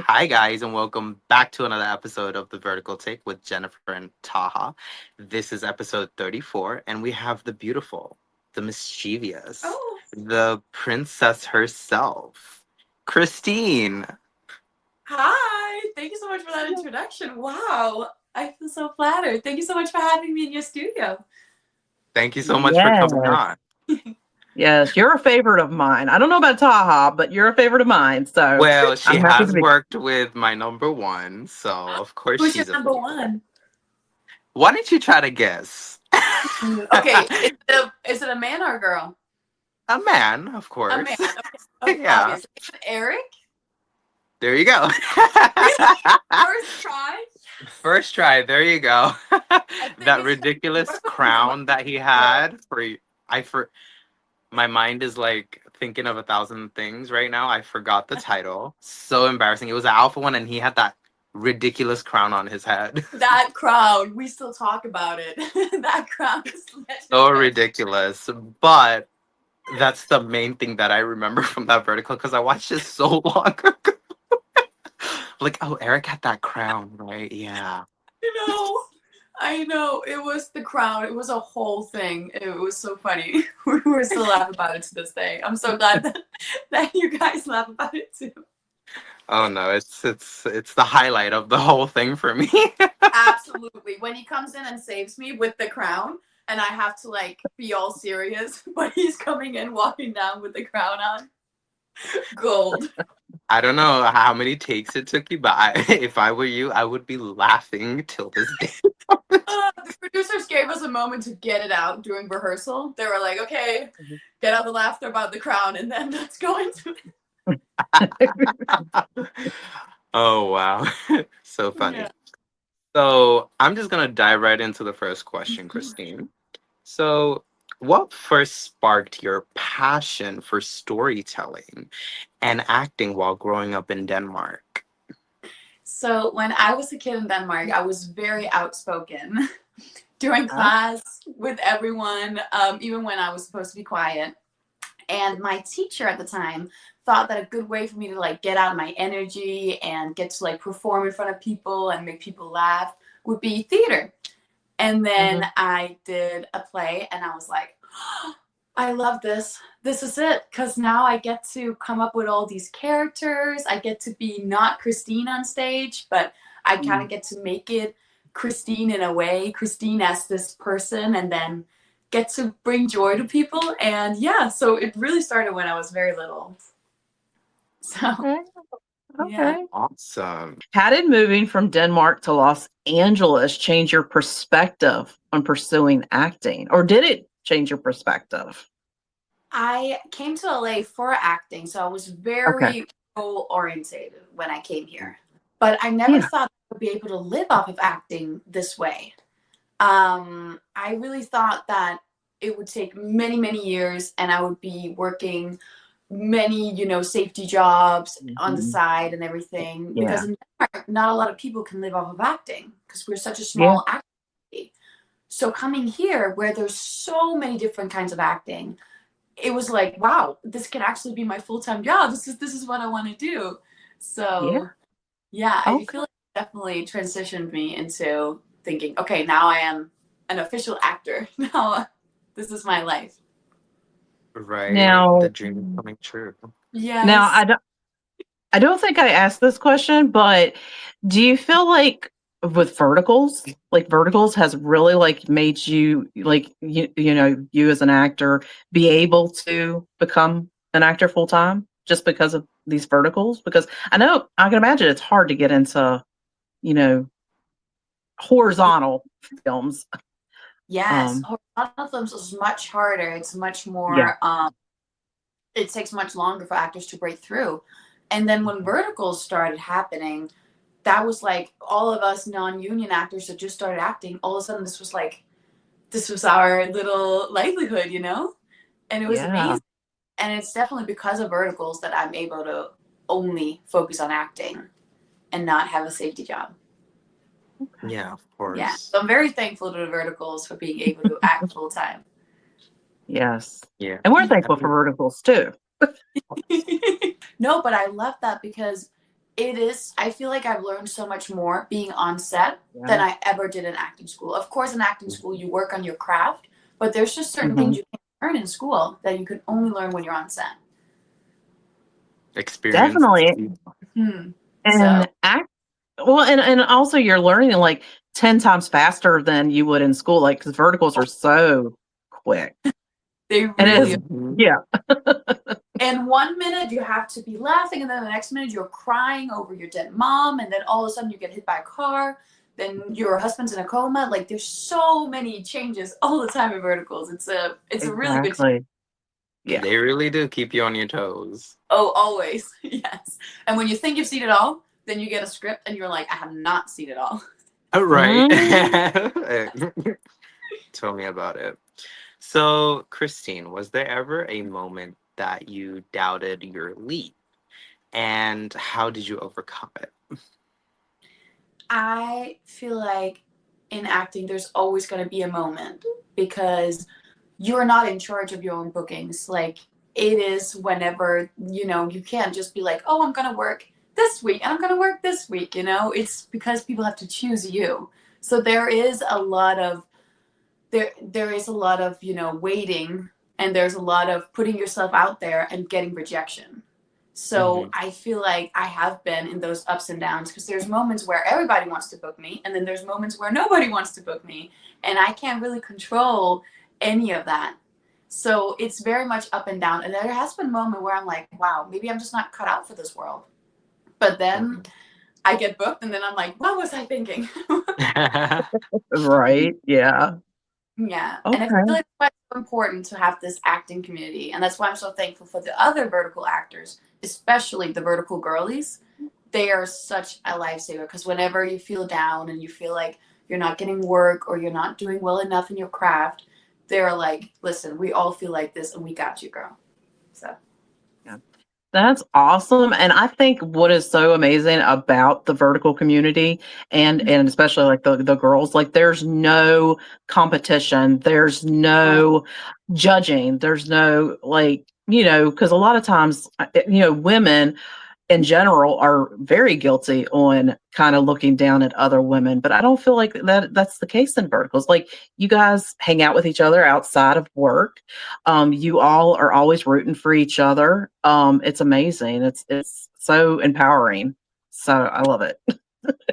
Hi, guys, and welcome back to another episode of The Vertical Take with Jennifer and Taha. This is episode 34, and we have the beautiful, the mischievous, Oh, the princess herself, Kristine. hi. Thank you so much for that introduction. Wow. I feel so flattered. Thank you so much for having me in your studio. Thank you so much for coming Yes, on. yes, you're a favorite of mine. I don't know about Taha, but you're a favorite of mine. So Well, she I'm happy to has be. worked with my number one, so of course Who's your she's a number favorite. one? Why don't you try to guess? Okay, is it a man or a girl? A man, of A man. course. Okay. Yeah, Obviously. Is it Eric? there you go. Really? First try? First try, there you go. I think That it's what ridiculous if it was a crown that he girl? had for my mind is like thinking of a thousand things right now. I forgot the title. So embarrassing. It was an alpha one and he had that ridiculous crown on his head. That crown. We still talk about it. That crown is So legendary. ridiculous. But that's the main thing that I remember from that vertical because I watched it so long ago. Like, oh, Eric had that crown, right? Yeah. You know. I know it was the crowd. It was a whole thing. It was so funny. We still laugh about it to this day. I'm so glad that you guys laugh about it too. Oh no, it's the highlight of the whole thing for me. Absolutely. When he comes in and saves me with the crown, and I have to like be all serious, but he's coming in walking down with the crown on. Gold. I don't know how many takes it took you, but if I were you, I would be laughing till this day. The producers gave us a moment to get it out during rehearsal. They were like, "Okay, get out the laughter about the crown, and then let's go into it." Oh wow, so Yeah. funny. So I'm just gonna dive right into the first question, Christine. So, what first sparked your passion for storytelling and acting while growing up in Denmark? So when I was a kid in Denmark, I was very outspoken during Huh? class with everyone, even when I was supposed to be quiet. And my teacher at the time thought that a good way for me to like get out my energy and get to like perform in front of people and make people laugh would be theater. And then Mhm. I did a play and I was like, oh, I love this. This is it. Because now I get to come up with all these characters. I get to be not Kristine on stage, but I kind of Mm. get to make it Kristine in a way, Kristine as this person, and then get to bring joy to people. And yeah, so it really started when I was very little. So Okay. yeah. Okay. Awesome. How did moving from Denmark to Los Angeles change your perspective on pursuing acting, or did it change your perspective? I came to LA for acting, so I was Okay. very goal orientated when I came here. But I never Yeah. thought I would be able to live off of acting this way. I really thought that it would take many, many years and I would be working many, safety jobs on the Mhm. side and everything. Because Yeah. in Denmark, not a lot of people can live off of acting because we're such a Yeah. small acting. So coming here where there's so many different kinds of acting, it was like, wow, this can actually be my full-time job. This is what I want to do. Yeah. So yeah, I Okay. feel like it definitely transitioned me into thinking, okay, now I am an official actor. Now this is my life. Right? The Now, dream is coming true. now Yes. I don't think I asked this question, but do you feel like with verticals, like verticals has really like made you like you as an actor be able to become an actor full time just because of these verticals? Because I can imagine it's hard to get into, you know, horizontal films. Yes. Um Horizontal films is much harder. It's much yeah. more it takes much longer for actors to break through. And then when verticals started happening, that was like all of us non-union actors that just started acting, all of a sudden this was our little livelihood. And it was Yeah. amazing. And it's definitely because of verticals that I'm able to only focus on acting and not have a safety job. Yeah, of Yeah. course. So I'm very thankful to the verticals for being able to act full time. Yes. Yeah. And we're I thankful for mean, verticals too. No, but I love that because It is. I feel like I've learned so much more being on set than Yeah. I ever did in acting school. Of course, in acting school, you work on your craft, but there's just certain Mhm. things you can't learn in school that you can only learn when you're on set. Experience. Definitely. Hmm. So, And well, and also you're learning like 10 times faster than you would in school, like because verticals are so quick. they And really it's are. Mhm. yeah, And 1 minute you have to be laughing, and then the next minute you're crying over your dead mom, and then all of a sudden you get hit by a car, then your husband's in a coma. Like there's so many changes all the time in verticals. It's a really good. exactly. Yeah. They really do keep you on your toes. Oh, always. Yes. And when you think you've seen it all, then you get a script and you're like, I have not seen it all. Oh, right. Mhm. Tell me about it. So, Kristine, was there ever a moment that you doubted your leap? And how did you overcome it? I feel like in acting, there's always going to be a moment because you're not in charge of your own bookings. Like it is whenever, you can't just be like, oh, I'm going to work this week and I'm going to work this week. It's because people have to choose you. So there is a lot of waiting, and there's a lot of putting yourself out there and getting rejection. So Hmm. I feel like I have been in those ups and downs because there's moments where everybody wants to book me, and then there's moments where nobody wants to book me, and I can't really control any of that. So it's very much up and down. And there has been a moment where I'm like, wow, maybe I'm just not cut out for this world. But then I get booked, and then I'm like, what was I thinking? Right. Yeah. Yeah, and I feel Okay. like it's so important to have this acting community, and that's why I'm so thankful for the other vertical actors, especially the vertical girlies. They are such a lifesaver because whenever you feel down and you feel like you're not getting work or you're not doing well enough in your craft, they're like, "Listen, we all feel like this, and we got you, girl." So Yeah. That's awesome. And I think what is so amazing about the vertical community and especially like the girls, like there's no competition. There's no judging. There's no like, because a lot of times, women in general are very guilty on kind of looking down at other women, but I don't feel like that's the case in verticals. Like you guys hang out with each other outside of work. You all are always rooting for each other. It's amazing. It's so empowering. So I love it.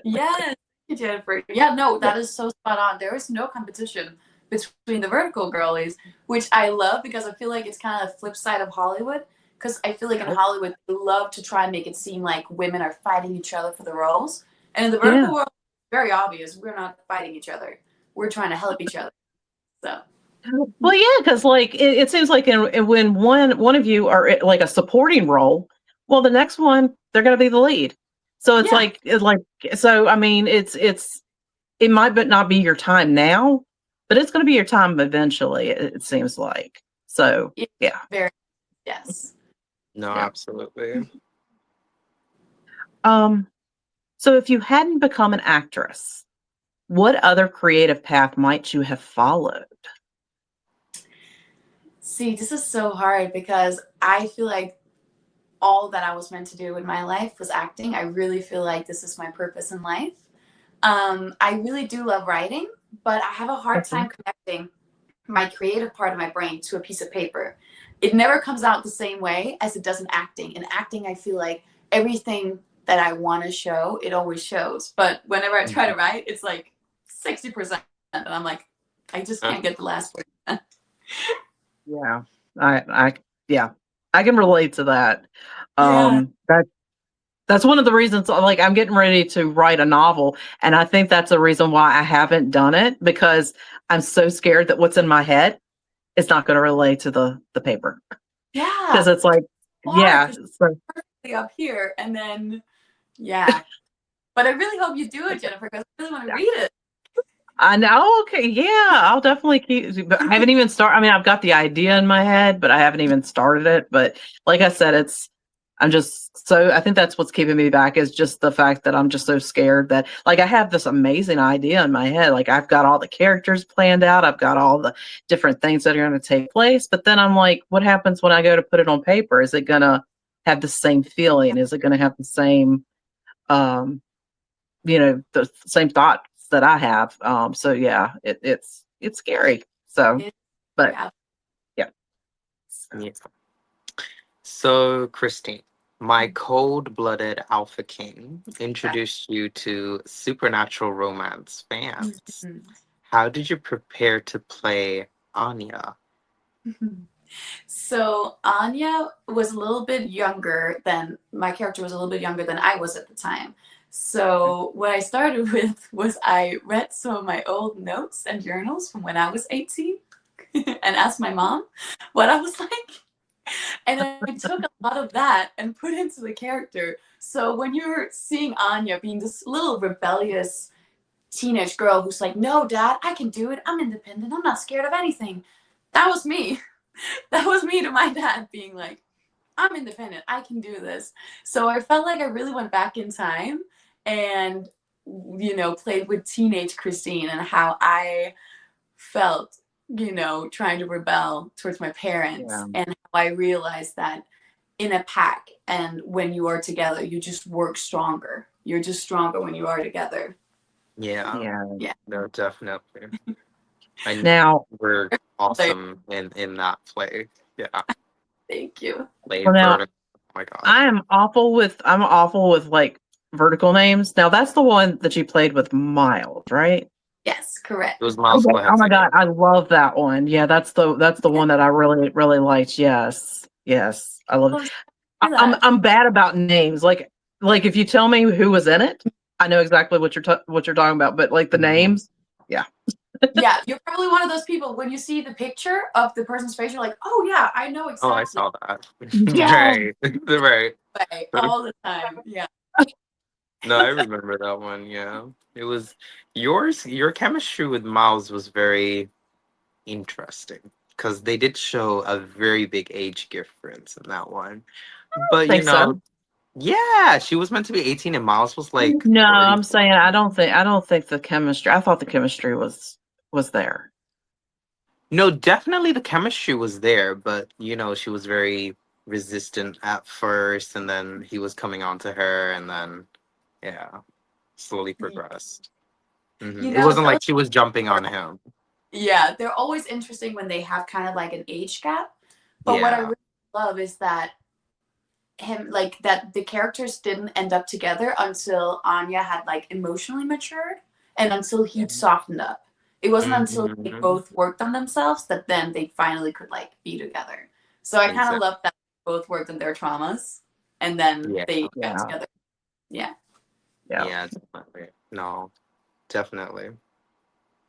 yes, thank you, Jennifer. Yeah, no, Yeah. that is so spot on. There is no competition between the vertical girlies, which I love because I feel like it's kind of the flip side of Hollywood. Because I feel like in Hollywood, they love to try and make it seem like women are fighting each other for the roles. And in the Yeah. vertical world, it's very obvious we're not fighting each other. We're trying to help each other. So, Well, yeah, because like it seems like when one of you are like a supporting role, well, the next one they're going to be the lead. So it's yeah, like so. I mean, it might but not be your time now, but it's going to be your time eventually. It seems like so. it's Yeah, very, yes. No, yeah. absolutely. Um. So if you hadn't become an actress, what other creative path might you have followed? See, this is so hard because I feel like all that I was meant to do in my life was acting. I really feel like this is my purpose in life. I really do love writing, but I have a hard Okay. time connecting my creative part of my brain to a piece of paper. It never comes out the same way as it does in acting. In acting, I feel like everything that I want to show, it always shows. But whenever I try to Mhm. write, it's like 60%. And I'm like, I just Uh, can't get the last word. Yeah, I yeah, I can relate to that. Yeah. That's one of the reasons like I'm getting ready to write a novel, and I think that's the reason why I haven't done it because I'm so scared that what's in my head is not going to relate to the paper Yeah. because it's like Hard yeah, because so you're up here and then, yeah. But I really hope you do it, Jennifer, because I really want to read it. I know. Okay, yeah, I'll definitely keep. But I haven't even started. I mean, I've got the idea in my head, but I haven't even started it. But like I said, I'm just so. I think that's what's keeping me back is just the fact that I'm just so scared that like I have this amazing idea in my head. Like I've got all the characters planned out. I've got all the different things that are going to take place. But then I'm like, what happens when I go to put it on paper? Is it going to have the same feeling? Is it going to have the same? um, the same thoughts that I have. So yeah, it's scary. So, It, but yeah. yeah. Yeah. So, Christine, my cold-blooded alpha king introduced you to supernatural romance fans. Mhm. How did you prepare to play Anya? So Anya was a little bit younger than my character was a little bit younger than I was at the time. So what I started with was I read some of my old notes and journals from when I was 18 and asked my mom what I was like. And I took a lot of that and put into the character. So when you're seeing Anya being this little rebellious teenage girl who's like, no, dad, I can do it. I'm independent. I'm not scared of anything. That was me. That was me to my dad being like, I'm independent. I can do this. So I felt like I really went back in time and, played with teenage Kristine and how I felt, trying to rebel towards my parents Yeah. and how I realized that in a pack and when you are together, you just work stronger. You're just stronger when you are together. Yeah, Yeah. Yeah. no, definitely. And Now, we're So, awesome in that play. Yeah, thank you. play well, now vertical. Oh my god, I'm awful with like vertical names. Now that's the one that you played with Miles, right? Yes, correct. it was Oh, Miles. Go oh ahead, my say god, it. I love that one. Yeah, that's the one that I really really liked. Yes, yes, I love it. Oh, I, do I'm that. I'm bad about names. Like if you tell me who was in it, I know exactly what you're talking about. But like the Mhm. names, yeah, Yeah, you're probably one of those people when you see the picture of the person's face, you're like, oh yeah, I know Oh, I exactly. saw that. yeah. Right, right. Way all the time. Yeah. No, I remember that one. Yeah, it was yours. Your chemistry with Miles was very interesting because they did show a very big age difference in that one. But Think so. yeah, she was meant to be 18 and Miles was like No, 30. I'm saying I don't think the chemistry. I thought the chemistry was there. No, definitely the chemistry was there, but she was very resistant at first, and then he was coming on to her, and then yeah, slowly progressed. It wasn't Those like she was jumping are, on him. yeah, they're always interesting when they have kind of like an age gap. But what I Yeah. really love is that the characters didn't end up together until Anya had like emotionally matured and until he'd softened up. It wasn't until they Hmm. both worked on themselves that then they finally could like be together. So I kind of Exactly. love that they both worked on their traumas and then Yeah. they got Yeah, together. Yeah. yeah. Yeah, definitely. No, definitely.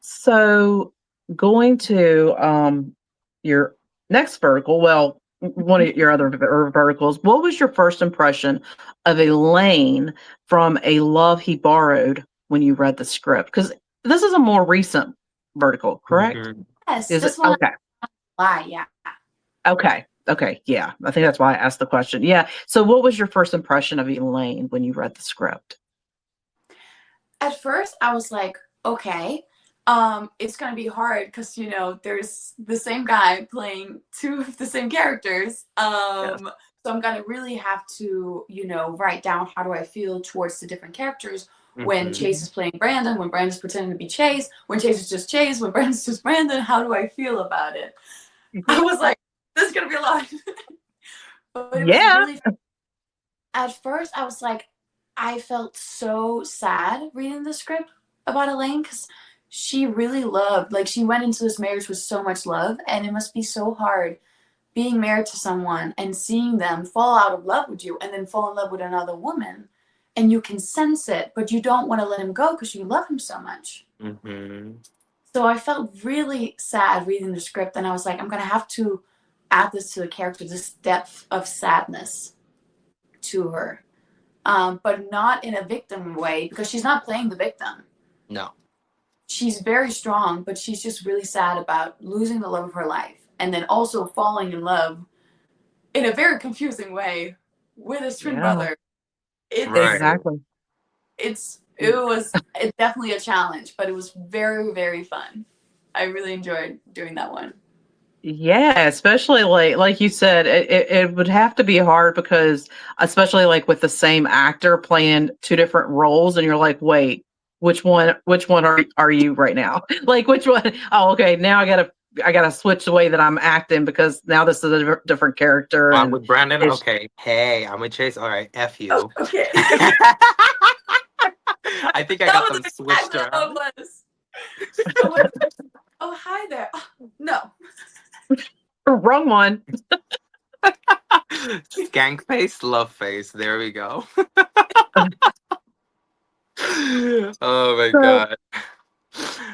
So going to your next vertical, well, one of your other verticals, what was your first impression of Elaine from A Love He Borrowed when you read the script? Because this is a more recent vertical, correct? Hmm. Yes, Is it this one okay? lie, yeah. Okay. Okay. Yeah. I think that's why I asked the question. Yeah. So what was your first impression of Elaine when you read the script? At first I was like, okay, it's gonna be hard because there's the same guy playing two of the same characters. Yes. So I'm gonna really have to, write down how do I feel towards the different characters when Hmm. Chase is playing Brandon, when Brandon's pretending to be Chase, when Chase is just Chase, when Brandon's just Brandon, how do I feel about it? I was like, this is gonna be a lot. But it was Yeah. really at first I was like, I felt so sad reading the script about Elaine because she really loved, like, she went into this marriage with so much love, and it must be so hard being married to someone and seeing them fall out of love with you and then fall in love with another woman. And you can sense it, but you don't want to let him go because you love him so much. Hmm. So I felt really sad reading the script, and I was like, I'm going to have to add this to the character, this depth of sadness to her, but not in a victim way because she's not playing the victim. No. She's very strong, but she's just really sad about losing the love of her life and then also falling in love in a very confusing way with his twin Yeah. brother. It's Right. Exactly. it's definitely a challenge, but it was very very fun. I really enjoyed doing that one. Yeah, especially like you said, it would have to be hard because especially like with the same actor playing two different roles, and you're like, wait, which one are you right now? Like which one? Oh, okay, now I gotta switch the way that I'm acting because now this is a different character, I'm and with Brandon. it's Okay. Hey, I'm with Chase. All right. F Oh, you. okay. I think I That got was them switched exactly how around. it was. So when, oh, hi there. Oh, no. wrong one. Skank face, love face. There we go. Oh my So, god.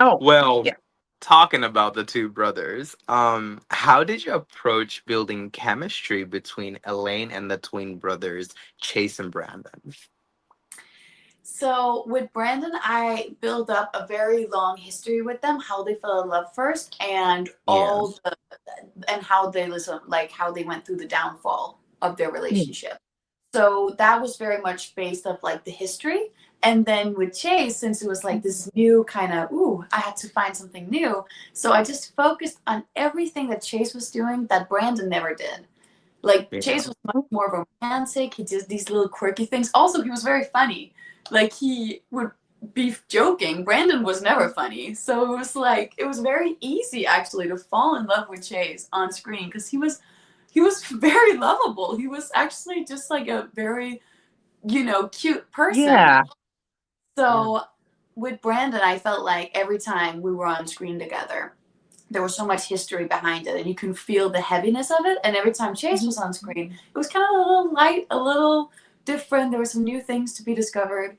oh, Well, yeah. talking about the two brothers, how did you approach building chemistry between Elaine and the twin brothers, Chase and Brandon? So with Brandon, I built up a very long history with them, how they fell in love first, and Yeah. how they listen, like how they went through the downfall of their relationship. So that was very much based off like the history. And then with Chase, since it was like this new kind of, ooh, I had to find something new. So I just focused on everything that Chase was doing that Brandon never did. Like Yeah. Chase was much more romantic. He did these little quirky things. Also, he was very funny. Like he would be joking. Brandon was never funny. So it was very easy actually to fall in love with Chase on screen because he was very lovable. He was actually just like a very, cute person. Yeah. Yeah. So with Brandon, I felt like every time we were on screen together, there was so much history behind it, and you can feel the heaviness of it. And every time Chase was on screen, it was kind of a little light, a little different. There were some new things to be discovered.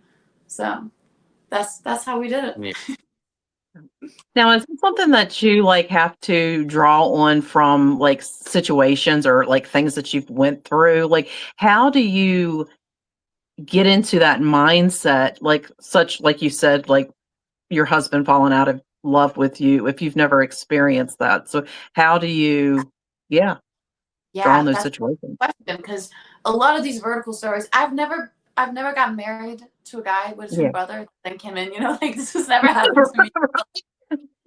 So that's how we did it. Yeah. Now, is it something that you like have to draw on from like situations or like things that you've went through? Like, how do you get into that mindset? Like, such like you said, like your husband falling out of love with you if you've never experienced that. So, how do you, yeah, draw on Yeah, those that's situations? a question because a lot of these vertical stories, I've never gotten married to a guy with a twin Yeah. brother, then came in, like this has never happened to me.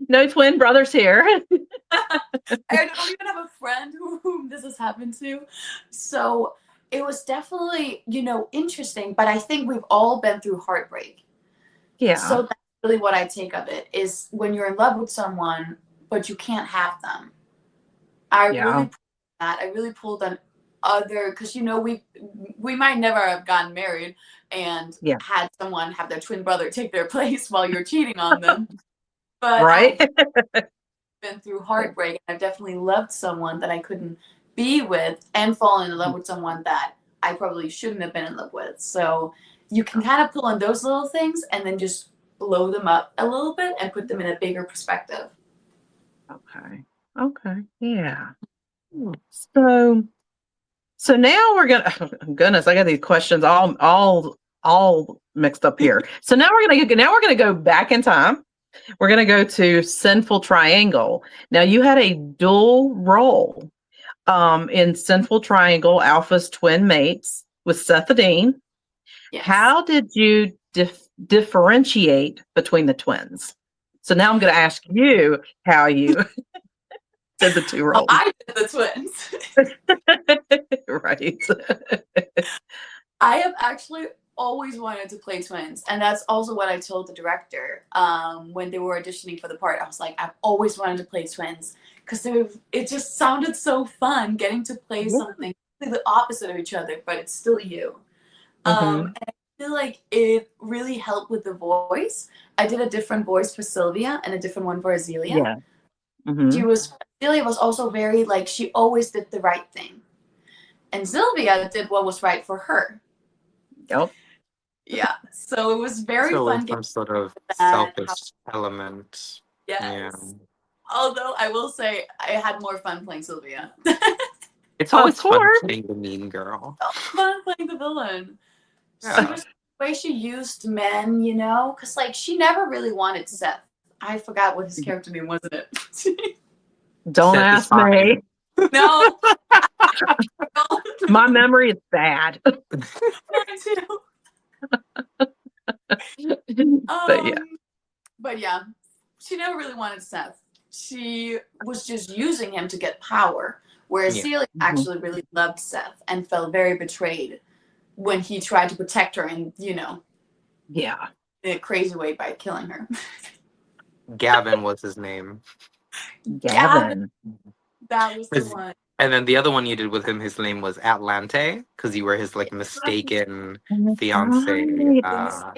No twin brothers here. I don't even have a friend whom this has happened to. So it was definitely, interesting, but I think we've all been through heartbreak. Yeah. So that's really what I take of it is when you're in love with someone, but you can't have them. I really Yeah. pulled that. I really pulled on other because we might never have gotten married and Yeah. had someone have their twin brother take their place while you're cheating on them. But Right. I've been through heartbreak. I've definitely loved someone that I couldn't be with and fallen in love with someone that I probably shouldn't have been in love with. So you can kind of pull on those little things and then just blow them up a little bit and put them in a bigger perspective. Okay. Okay. Yeah. So now we're gonna oh, goodness, I got these questions all mixed up here. So now we're gonna go back in time. We're gonna go to Sinful Triangle. Now you had a dual role in Sinful Triangle, Alpha's twin mates with Seth Dean. Yes. How did you differentiate between the twins? So now I'm gonna ask you how you did the two Well, roles. I did the twins. Right. I have actually always wanted to play twins, and that's also what I told the director when they were auditioning for the part. I was like, I've always wanted to play twins because it just sounded so fun getting to play something the opposite of each other, but it's still you. Mm-hmm. And I feel like it really helped with the voice. I did a different voice for Sylvia and a different one for Azealia. Yeah. Mm-hmm. Azealia was also very like she always did the right thing, and Sylvia did what was right for her. Yep. Yeah, so it was very So fun always getting some sort of that. selfish element. Yeah. Yes. Although I will say I had more fun playing Sylvia. It's Of always fun course. playing the mean girl. Fun playing the villain. She Yeah. was the way she used men, because like she never really wanted Seth. I forgot what his character name wasn't it. Don't Seth is ask me. fine. No. My memory is bad. Mine too. But yeah. But yeah, she never really wanted Seth. she was just using him to get power. Whereas Yeah. Celia actually really loved Seth and felt very betrayed when he tried to protect her and, Yeah. in a crazy way by killing her. Gavin was his name. Gavin, Gavin. that was the 'Cause- one. And then the other one you did with him, his name was Atlante, because you were his like mistaken fiance. Right.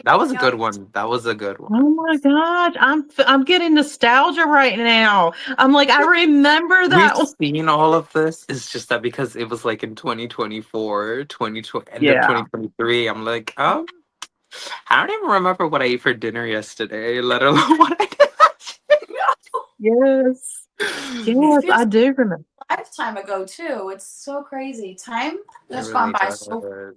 That was a good one. That was a good one. Oh my gosh, I'm getting nostalgia right now. I'm like, I remember We've that one. seen all of this. It's just that because it was like in 2024, 2020, end of Yeah. 2023, I'm like, I don't even remember what I ate for dinner yesterday, let alone what I did. Yes. It Yes, feels I do remember. a lifetime ago too. It's so crazy. Time It has gone really by does. so.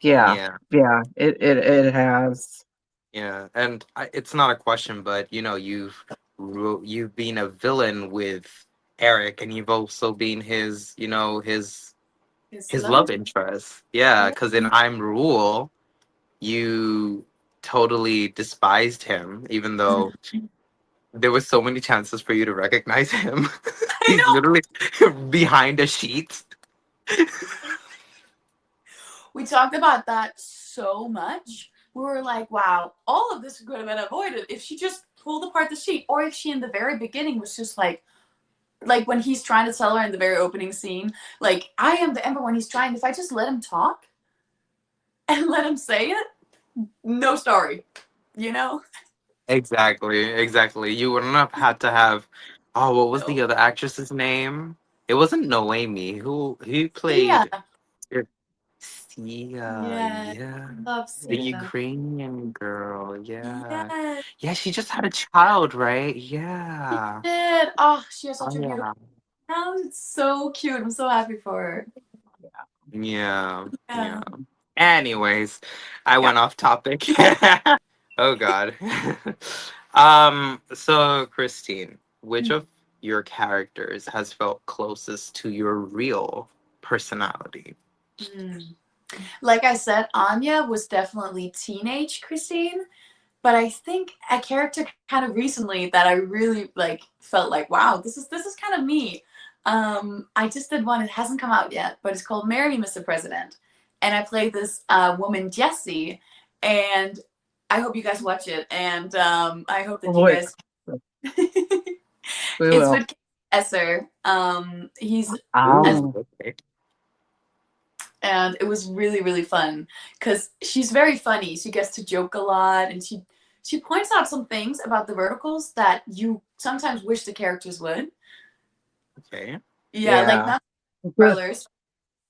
Yeah. Yeah. Yeah. It has. Yeah, and it's not a question, but you've been a villain with Eric, and you've also been his, His his love. love interest. Yeah, Yeah. because in I'm Rule, you totally despised him, even though there were so many chances for you to recognize him. I He's know. literally behind a sheet. We talked about that so much. We were like, wow, all of this could have been avoided if she just pulled apart the sheet, or if she in the very beginning was just like when he's trying to tell her in the very opening scene, like, I am the Emperor, when he's trying, if I just let him talk and let him say it, no story, you know? Exactly. You wouldn't have had to have. Oh, what was No. the other actress's name? It wasn't Noemi. Who Yeah. played Sia? Yeah. Yeah, Love the Sia. Ukrainian girl. Yeah, Yes. yeah. She just had a child, right? She Yeah. did. Oh, she has such a beautiful Anya. house. It's so cute. I'm so happy for her. Yeah. Yeah. Yeah. Anyways, I Yeah. went off topic. Oh God. So Christine, which of your characters has felt closest to your real personality? Mm. Like I said, Anya was definitely teenage Christine, but I think a character kind of recently that I really like felt like, wow, this is kind of me. I just did one. It hasn't come out yet, but it's called "Marry Me, Mr. President," and I played this woman Jessie, and I hope you guys watch it, and I hope that you Wait, guys. we It's will. with Esser. He's as Oh, Okay. and it was really really fun because she's very funny. She gets to joke a lot, and she points out some things about the verticals that you sometimes wish the characters would. Okay. Yeah, like yeah. not spoilers.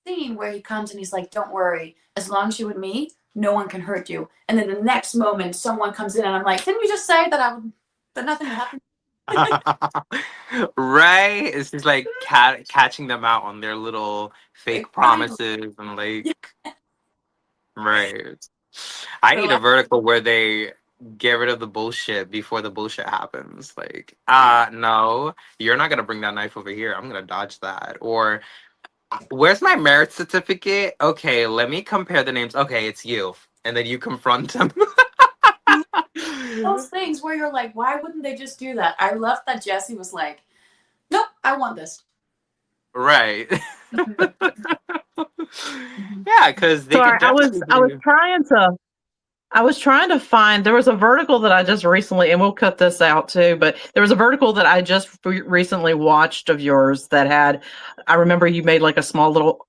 Scene where he comes and he's like, "Don't worry, as long as you're with me, no one can hurt you." And then the next moment, someone comes in, and I'm like, "Didn't you just say that nothing would happen?" Right? It's just like catching them out on their little Like fake finally, promises and like, yeah. right. I So need a like, vertical where they get rid of the bullshit before the bullshit happens. Like, no, you're not gonna bring that knife over here. I'm gonna dodge that. Or where's my marriage certificate? Okay, let me compare the names. Okay, it's you. And then you confront them. those things where you're like, why wouldn't they just do that? I love that Jesse was like, "Nope, I want this." Right. Mhm. Yeah, because they Sorry, could definitely do. I was trying to find, there was a vertical that I just recently, and we'll cut this out too, but there was a vertical that I just recently watched of yours that had, I remember you made like a small little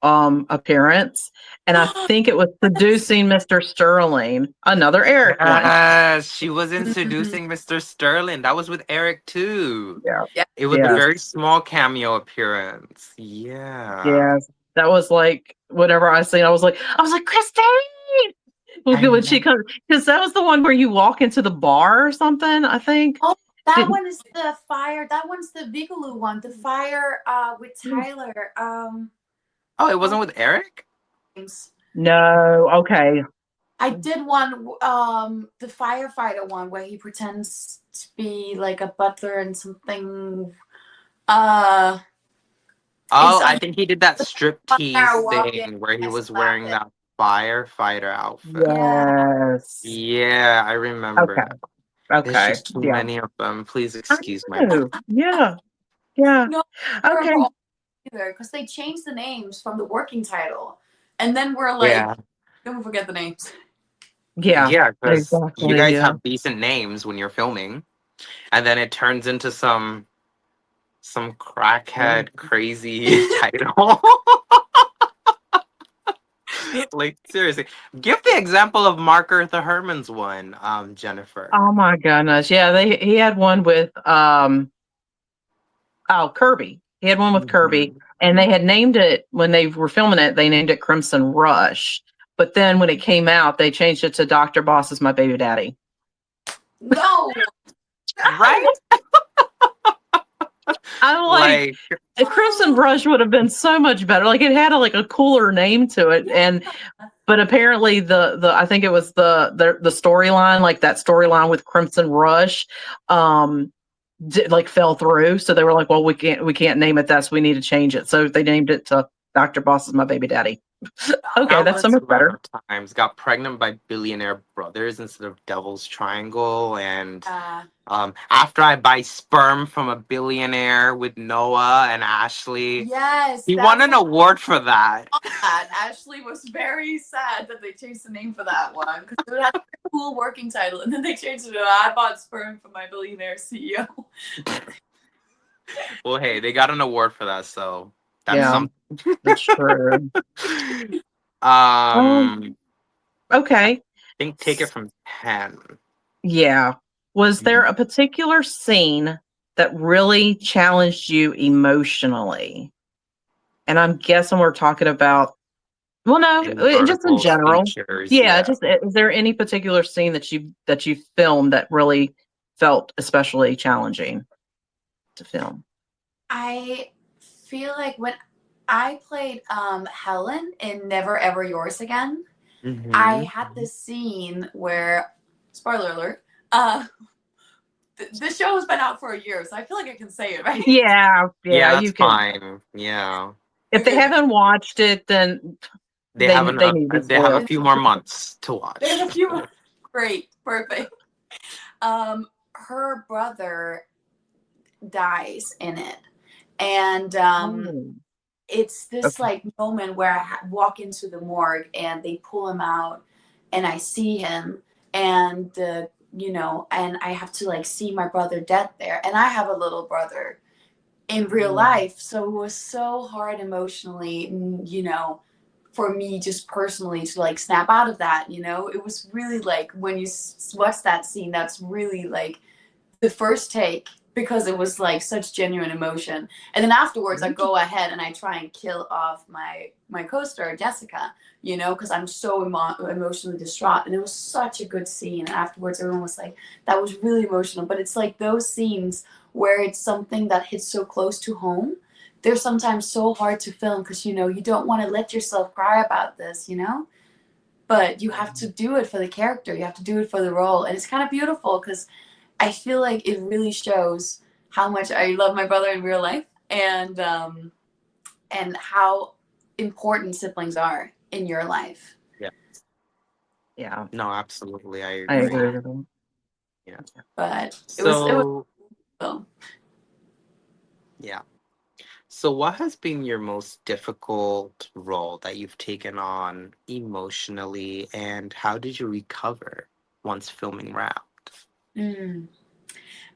appearance, and I think it was Seducing Mr. Sterling, another Eric one. Yes, she was Mhm. introducing Mr. Sterling. That was with Eric too. Yeah. Yeah, It was a Yes. very small cameo appearance. Yeah. Yes. That was like whatever I was like, Christine! I When she know. comes, because that was the one where you walk into the bar or something, I think. oh, that Didn't one is the fire. That one's the Vigaloo one. The fire with Tyler. Oh, it Oh, wasn't with Eric? things. No, okay. I did one, the firefighter one where he pretends to be like a butler and something. Uh, in Oh, I some think he did that strip fire tease walk-in. thing where he Yes, was that wearing it. that firefighter outfit. Yeah. Yes. Yeah, I remember Okay. that. There's Okay. just too Yeah. many of them. Please I excuse my. know. Yeah. Yeah. No, I Okay. remember all either because they changed the names from the working title, and then we're like, Yeah. don't forget the names. Yeah. Yeah, because you Exactly. guys Yeah. have decent names when you're filming, and then it turns into some crackhead crazy title. Like seriously, give the example of Mark Arthur Herman's one, Jennifer. Oh my goodness. Yeah. He had one with Kirby. He had one with Kirby, Mhm. and they had named it when they were filming it. They named it Crimson Rush, but then when it came out, they changed it to Doctor Boss is my baby daddy. No, Right? I'm like, Like, a Crimson Rush would have been so much better. Like it had a cooler name to it, and but apparently the I think it was the storyline, like that storyline with Crimson Rush, fell through. So they were like, well, we can't name it that, so we need to change it. So they named it to Dr. Boss is my baby daddy. Okay, that that's so was much run better. of times. Got pregnant by billionaire brothers instead of Devil's Triangle, and after I buy sperm from a billionaire with Noah and Ashley, yes, he won that's an award for that. that. Ashley was very sad that they changed the name for that one because it had a cool working title, and then they changed it to I bought sperm from my billionaire CEO. Well, hey, they got an award for that, so that's Yeah, something. that's true. Oh, I okay. think take it from 10. Yeah. Was there Mhm. a particular scene that really challenged you emotionally? And I'm guessing we're talking about, well, no, In just in verticals, general. features, Yeah, yeah. just is there any particular scene that you filmed that really felt especially challenging to film? I feel like when I played Helen in Never Ever Yours Again, I Mm-hmm. had this scene where, spoiler alert, uh, the show has been out for a year, so I feel like I can say it, right? Yeah, Yeah, yeah, that's you can. fine. Yeah. If they Okay, haven't watched it, then They have they enough need to be they have a spoiled. few more months to there's watch. a few. Great, perfect. Her brother dies in it, and Oh, it's this okay. like moment where I walk into the morgue and they pull him out, and I see him, and and I have to like see my brother dead there, and I have a little brother in real life, so it was so hard emotionally, for me just personally to like snap out of that. It was really like when you watch that scene, that's really like the first take because it was like such genuine emotion, and then afterwards I go ahead and I try and kill off my co-star Jessica, because I'm so emotionally distraught, and it was such a good scene, and afterwards everyone was like, that was really emotional. But it's like those scenes where it's something that hits so close to home, they're sometimes so hard to film because you don't want to let yourself cry about this, but you have to do it for the character, you have to do it for the role, and it's kind of beautiful because I feel like it really shows how much I love my brother in real life, and how important siblings are in your life. Yeah. Yeah, No, absolutely. I I agree. agree with them. Yeah. But it was So, cool. yeah. So what has been your most difficult role that you've taken on emotionally, and how did you recover once filming wrapped? Mm.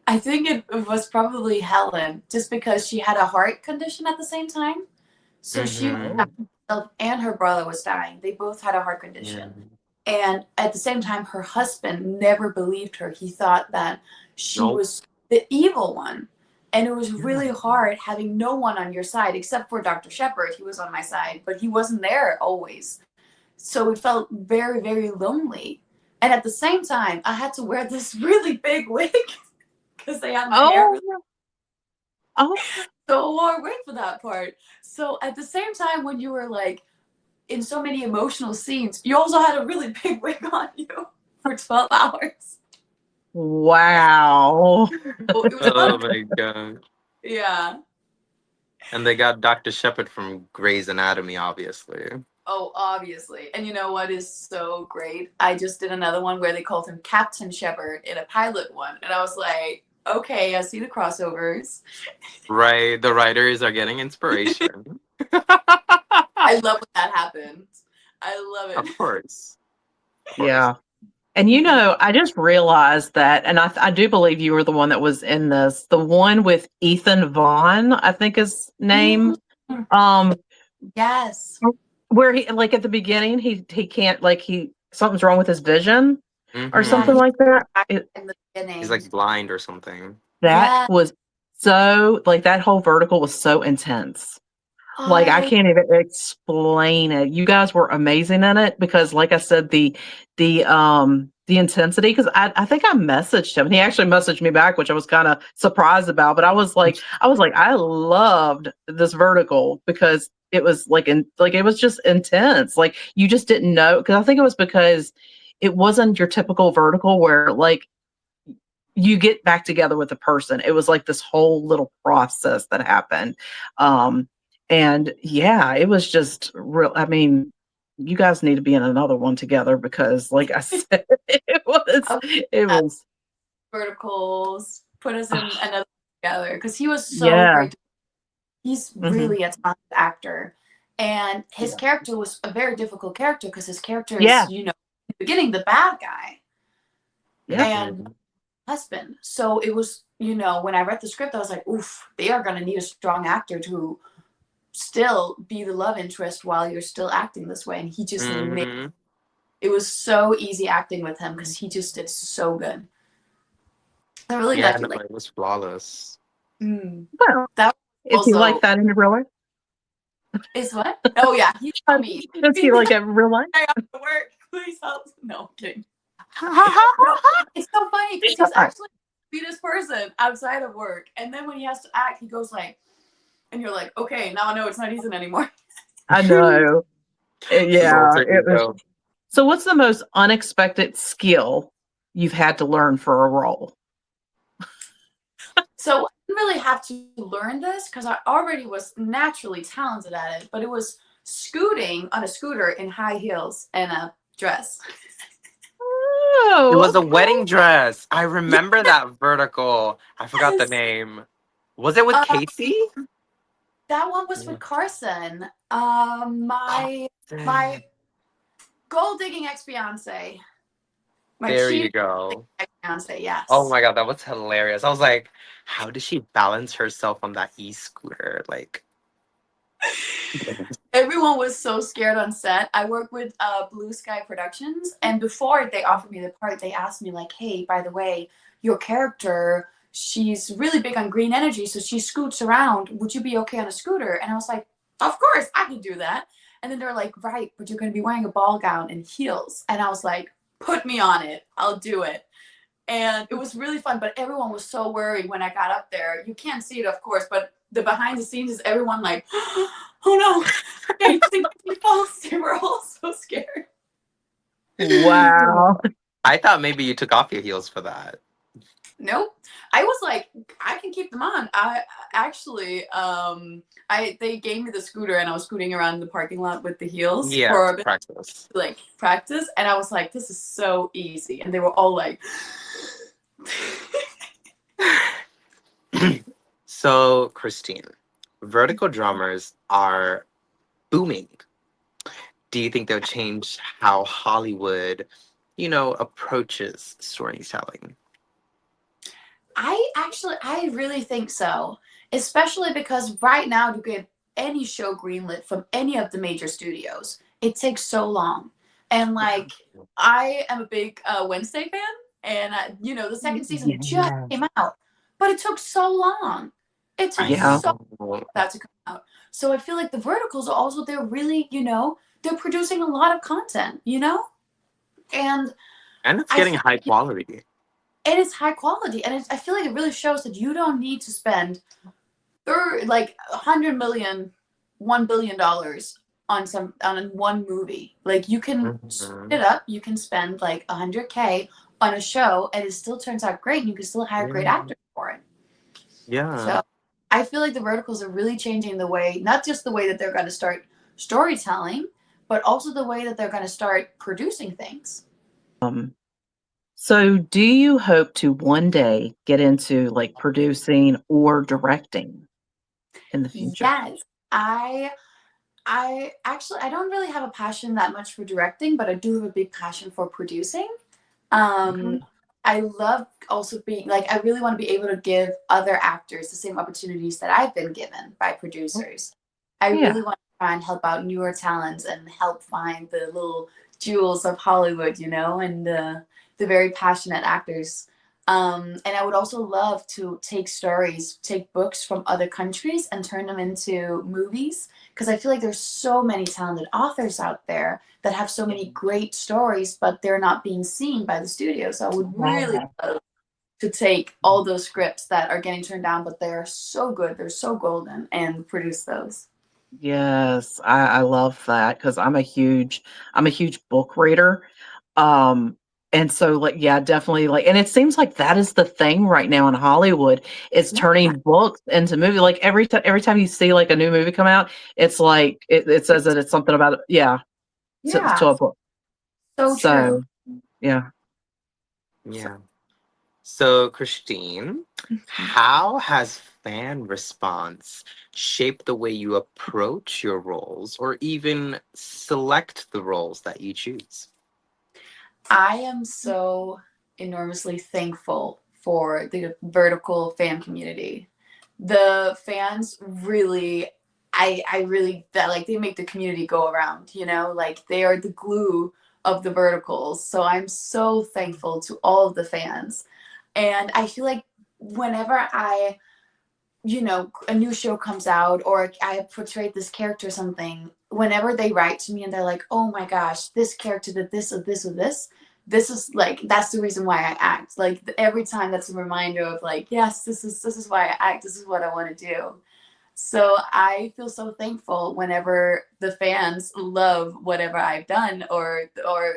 I think it was probably Helen, just because she had a heart condition at the same time. So she was Mm-hmm. Oh, dying, and her brother was dying. They both had a heart Yeah. condition. And at the same time, her husband never believed her. He thought that she Nope. was the evil one. And it was Yeah. really hard having no one on your side except for Dr. Shepard. He was on my side, but he wasn't there always. So it felt very, very lonely. And at the same time, I had to wear this really big wig because they had my hair oh, really oh, so long wig for that part. So at the same time, when you were like in so many emotional scenes, you also had a really big wig on you for 12 hours. wow. So it was Oh fun. my god. Yeah. And they got Dr. Shepard from Grey's Anatomy, obviously. Oh, obviously. And you know what is so great? I just did another one where they called him Captain Shepard in a pilot one. And I was like, okay, I see the crossovers. Right. The writers are getting inspiration. I love when that happens. I love it. Of course. Of course. Yeah. And I just realized that, and I do believe you were the one that was in this. The one with Ethan Vaughn, I think his name. Um, Yes. where he like at the beginning he can't something's wrong with his vision or something Mhm. like that. In the beginning. He's like blind or something. That was so that whole vertical was so intense. Like I Oh, can't even explain it. You guys were amazing in it because, like I said, the intensity. Because I think I messaged him, and he actually messaged me back, which I was kind of surprised about. But I loved this vertical because it was it was just intense. Like you just didn't know, because I think it was because it wasn't your typical vertical where you get back together with a person. It was like this whole little process that happened. And yeah, it was just real. I mean, you guys need to be in another one together because, like I said, it was verticals. Put us in another together because he was so yeah. great. He's really a talented actor. And his Yeah. character was a very difficult character because his character Yeah. is, in the beginning, the bad guy Yeah. and husband. So it was, when I read the script, I was like, oof, they are going to need a strong actor to still be the love interest while you're still acting this way. And he just made it was so easy acting with him because he just did so good. I really liked it. It was flawless. Well, That is he like that in real life? Is what? Oh yeah, he's me. Does he like it in real life? I have to work. Please help. No, I'm kidding. It's so funny because he's actually the sweetest person outside of work, and then when he has to act, he goes like, and you're like, okay, now I know it's not Ethan anymore. I know. Yeah. So So what's the most unexpected skill you've had to learn for a role? So I didn't really have to learn this because I already was naturally talented at it, but it was scooting on a scooter in high heels and a dress. Oh, it was a wedding dress. I remember that vertical. I forgot the name. Was it with Casey? That one was with Carson. My gold digging ex-fiance. There you go. Ex-fiance, yes. Oh my god, that was hilarious. I was like, how did she balance herself on that e-scooter? Like, everyone was so scared on set. I work with Blue Sky Productions, and before they offered me the part, they asked me like, hey, by the way, your character, she's really big on green energy, so she scoots around. Would you be okay on a scooter? And I was like, of course, I can do that. And then they're like, right, but you're going to be wearing a ball gown and heels. And I was like, put me on it. I'll do it. And it was really fun, but everyone was so worried when I got up there. You can't see it, of course, but the behind the scenes is everyone like, oh no, they were all so scared. wow. I thought maybe you took off your heels for that. Nope. I was like, I can keep them on. I actually, they gave me the scooter and I was scooting around the parking lot with the heels for a bit, practice. And I was like, this is so easy. And they were all like, So, Kristine, vertical drummers are booming. Do you think they'll change how Hollywood, approaches storytelling? I really think so. Especially because right now to get any show greenlit from any of the major studios, it takes so long. And I am a big Wednesday fan, and the second season just came out, but it took so long. It took so long for that to come out. So I feel like the verticals are also, they're really, they're producing a lot of content, and it's getting high quality. It is high quality, and I feel like it really shows that you don't need to spend $100 million, $1 billion on one movie. Like you can split it up. You can spend like $100K on a show, and it still turns out great, and you can still hire great actors for it. Yeah. So I feel like the verticals are really changing the way, not just the way that they're going to start storytelling, but also the way that they're going to start producing things. So do you hope to one day get into like producing or directing in the future? Yes, I actually I don't really have a passion that much for directing, but I do have a big passion for producing. Okay. Um, I love also being like I really want to be able to give other actors the same opportunities that I've been given by producers. I Yeah. really want to try and help out newer talents and help find the little jewels of Hollywood, you know, and the very passionate actors. And I would also love to take stories, take books from other countries and turn them into movies because I feel like there's so many talented authors out there that have so many great stories, but they're not being seen by the studio. So I would really Wow. love to take all those scripts that are getting turned down, but they're so good, they're so golden, and produce those. Yes, I love that because I'm a huge book reader. And so like yeah, definitely like and it seems like that is the thing right now in Hollywood is Yeah, turning books into movie. Like every time you see like a new movie come out, it's like it says that it's something about it, yeah, to yeah, a book. so true. So yeah. So, Yeah. So, Christine, how has fan response shaped the way you approach your roles or even select the roles that you choose? I am so enormously thankful for the vertical fan community. The fans really, I really that like they make the community go around. You know, like they are the glue of the verticals. So I'm so thankful to all of the fans, and I feel like whenever I a new show comes out or I portrayed this character or something, whenever they write to me and they're like, oh my gosh, this character did this or this or this is like, that's the reason why I act. Like every time that's a reminder of like, yes, this is why I act. This is what I want to do. So I feel so thankful whenever the fans love whatever I've done or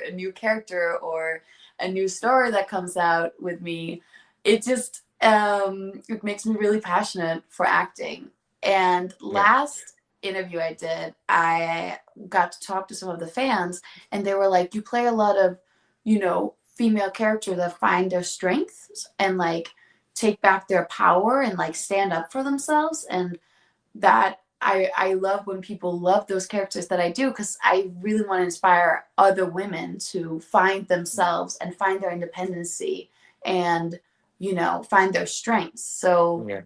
a new character or a new story that comes out with me. It just it makes me really passionate for acting. And Yeah. last interview I did, I got to talk to some of the fans and they were like, you play a lot of, female characters that find their strengths and like take back their power and like stand up for themselves and that I love when people love those characters that I do because I really want to inspire other women to find themselves and find their independency and find their strengths. So Yeah.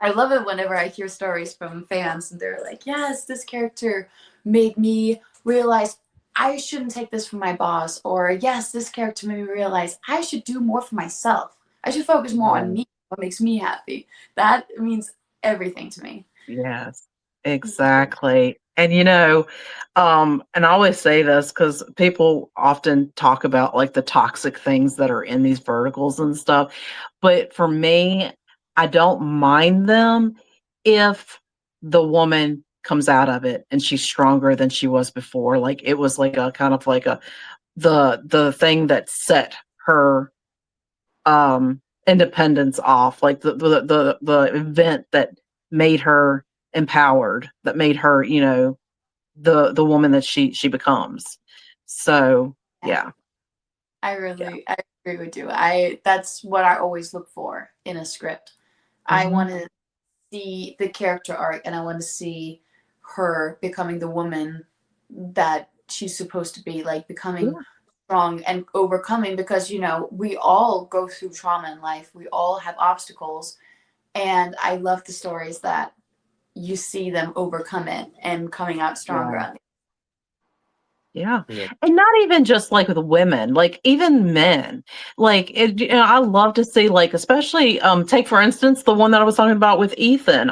I love it whenever I hear stories from fans and they're like, yes, this character made me realize I shouldn't take this from my boss, or yes, this character made me realize I should do more for myself. I should focus more on Yeah. me, what makes me happy. That means everything to me. yes, exactly. And and I always say this because people often talk about like the toxic things that are in these verticals and stuff. But for me, I don't mind them if the woman comes out of it and she's stronger than she was before. Like it was like a kind of like a the thing that set her independence off, like the event that made her empowered, that made her, the woman that she becomes. So yeah. Yeah. I agree with you. I That's what I always look for in a script. I Mhm. want to see the character arc and I want to see her becoming the woman that she's supposed to be, like becoming Yeah. strong and overcoming because we all go through trauma in life. We all have obstacles and I love the stories that you see them overcome it and coming out stronger Yeah. on Yeah. Yeah. And not even just like with women, like even men. Like I love to see like especially take for instance the one that I was talking about with Ethan,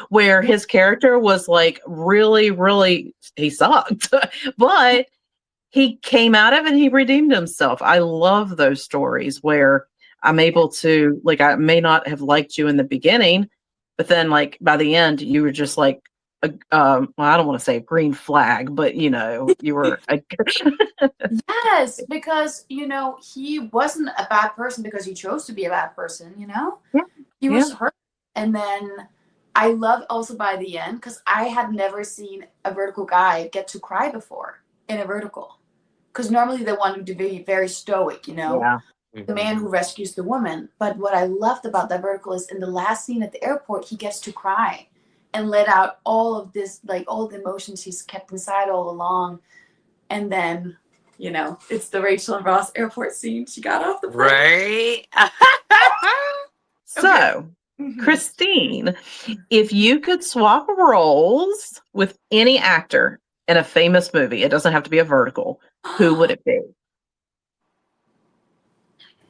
where the. his character was like really, really he sucked. But he came out of it and he redeemed himself. I love those stories where I'm able to like I may not have liked you in the beginning, but then like by the end you were just like well, I don't want to say a green flag, but you were a Yes, because he wasn't a bad person because he chose to be a bad person, yeah, He yeah, was hurt. And then I love also by the end because I had never seen a vertical guy get to cry before in a vertical. Because normally they want him to be very stoic, you know, Yeah. the man who rescues the woman. But what I loved about that vertical is in the last scene at the airport, he gets to cry and let out all of this, like all the emotions he's kept inside all along. And then, you know, it's the Rachel and Ross airport scene. She got off the plane. Right? So, Kristine, if you could swap roles with any actor in a famous movie, it doesn't have to be a vertical, who would it be?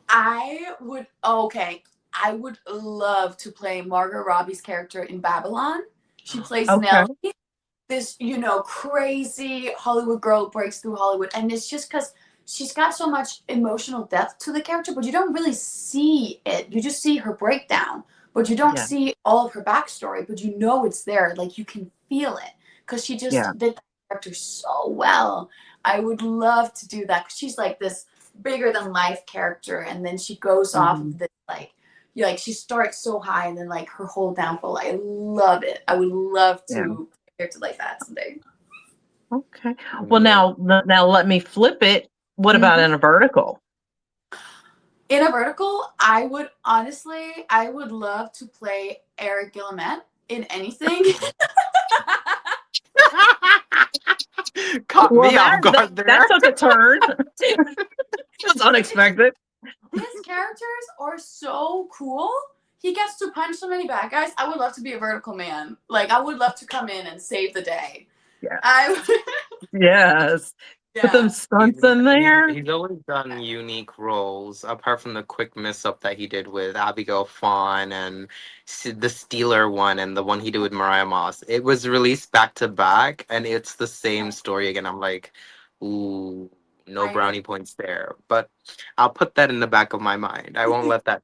I would love to play Margot Robbie's character in Babylon. She plays Okay. Nellie, this, you know, crazy Hollywood girl breaks through Hollywood. And it's just because she's got so much emotional depth to the character, but you don't really see it. You just see her breakdown, but you don't see all of her backstory, but you know it's there. Like you can feel it because she just did that character so well. I would love to do that because she's like this bigger than life character, and then she goes off of this like she starts so high and then like her whole downfall. I love it. I would love to character like that someday. Okay. Well, now let me flip it. What about in a vertical? In a vertical, I would love to play Eric Guilmete in anything. Caught me off guard there. That took a turn. It was unexpected. His characters are so cool. He gets to punch so many bad guys. I would love to be a vertical man. Like, I would love to come in and save the day. Yeah. Yes. Put them stunts in there. He's always done unique roles, apart from the quick mess-up that he did with Abigail Fawn and the Steeler one and the one he did with Mariah Moss. It was released back to back, and it's the same story again. I'm like, ooh, no brownie points there. But I'll put that in the back of my mind. I won't let that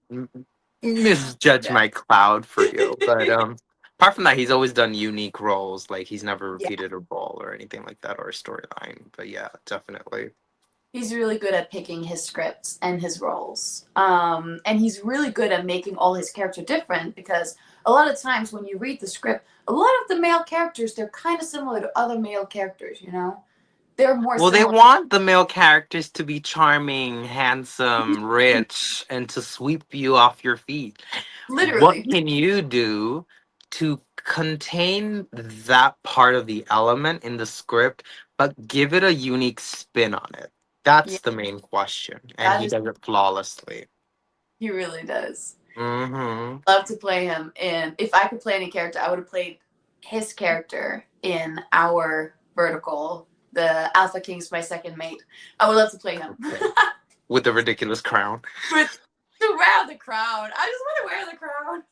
misjudge my cloud for you. But apart from that, he's always done unique roles. Like he's never repeated a role or anything like that or a storyline. But yeah, definitely. He's really good at picking his scripts and his roles. And he's really good at making all his characters different because a lot of times when you read the script, a lot of the male characters, they're kind of similar to other male characters, you know? They're more Well, they want the male characters to be charming, handsome, rich, and to sweep you off your feet. Literally. What can you do to contain that part of the element in the script, but give it a unique spin on it? That's the main question. And he does it flawlessly. He really does. Mm-hmm. Love to play him in. If I could play any character, I would have played his character in our vertical, the Alpha King's My Second Mate. I would love to play him. With the ridiculous crown. To wear the crown. I just want to wear the crown.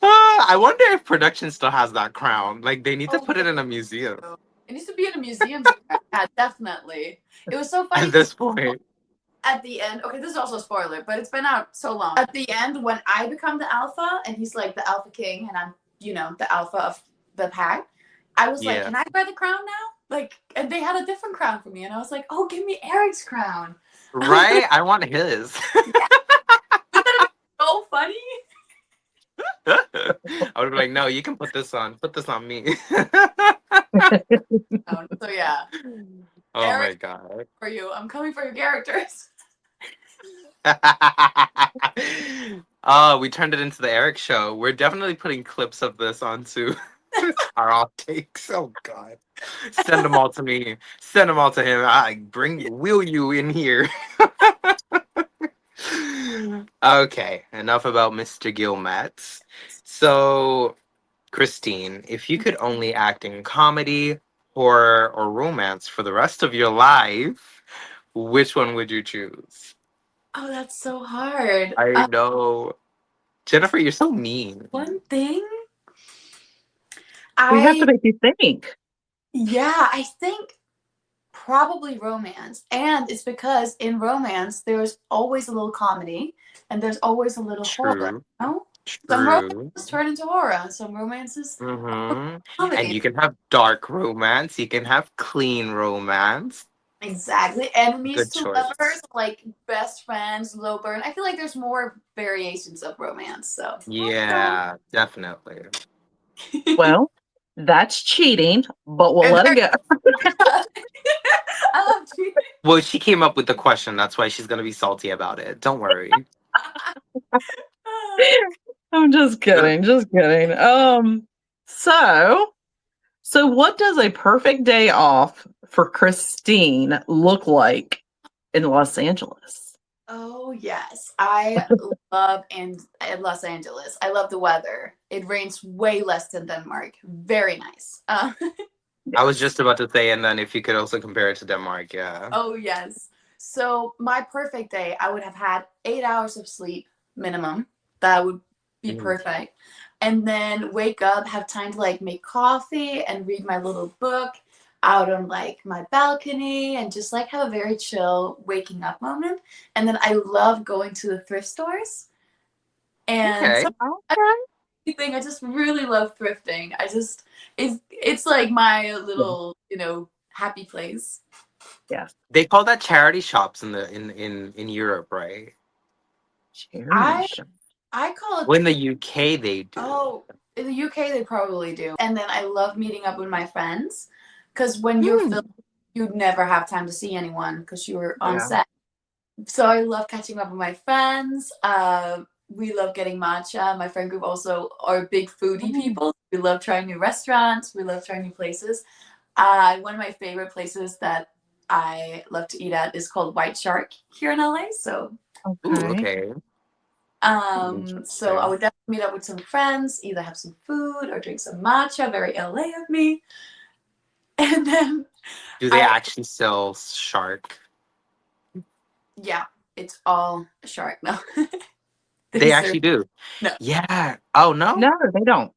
I wonder if production still has that crown. Like, they need to put it in a museum. It needs to be in a museum. Yeah, definitely. It was so funny. At this point. At the end, okay, this is also a spoiler, but it's been out so long. At the end, when I become the alpha, and he's like the Alpha King, and I'm, you know, the alpha of the pack, I was like, can I wear the crown now? Like, and they had a different crown for me, and I was like, oh, give me Eric's crown. Right? I want his. So funny. I would be like, no, you can put this on. Put this on me. So yeah. Oh Eric, my god. For you. I'm coming for your characters. We turned it into the Eric show. We're definitely putting clips of this onto our outtakes. Oh god. Send them all to me. Send them all to him. Wheel you in here. Okay, enough about Mr. Guilmete. So, Kristine, if you could only act in comedy, horror, or romance for the rest of your life, which one would you choose? Oh, that's so hard. I know. Jennifer, you're so mean. One thing? We have to make you think. Yeah, I think probably romance. And it's because in romance, there's always a little comedy and there's always a little horror. You know? Some romances turn into horror. Some romances. And you can have dark romance. You can have clean romance. Exactly. Enemies to lovers, like best friends, low burn. I feel like there's more variations of romance. So yeah, definitely. Well, That's cheating, but we'll And let it go. I love cheating. Well, she came up with the question. That's why she's gonna be salty about it. Don't worry. I'm just kidding, just kidding. So so what does a perfect day off for Kristine look like in Los Angeles? Oh yes, I love Los Angeles. I love the weather. It rains way less than Denmark. Very nice. I was Yes. just about to say, and then if you could also compare it to Denmark, yeah. Oh yes. So my perfect day, I would have had 8 hours of sleep minimum. That would be Mm. perfect. And then wake up, have time to like make coffee and read my little book out on like my balcony and just like have a very chill waking up moment. And then I love going to the thrift stores. And Okay. so I just really love thrifting. It's like my little, happy place. Yes. They call that charity shops in the in Europe, right? Charity I shop. I call it Well, in the UK they do. Oh, in the UK they probably do. And then I love meeting up with my friends because when you're Hmm. filming, you never have time to see anyone because you're on Yeah. set. So I love catching up with my friends. We love getting matcha. My friend group also are big foodie people. We love trying new restaurants. We love trying new places. One of my favorite places that I love to eat at is called White Shark here in LA. So Ooh, Okay. okay. so I Interesting. would definitely meet up with some friends, either have some food or drink some matcha, very LA of me. And then Do they I, actually sell shark? yeah, it's all shark. No, they They serve, actually do. no, Yeah. Oh no? No, they don't.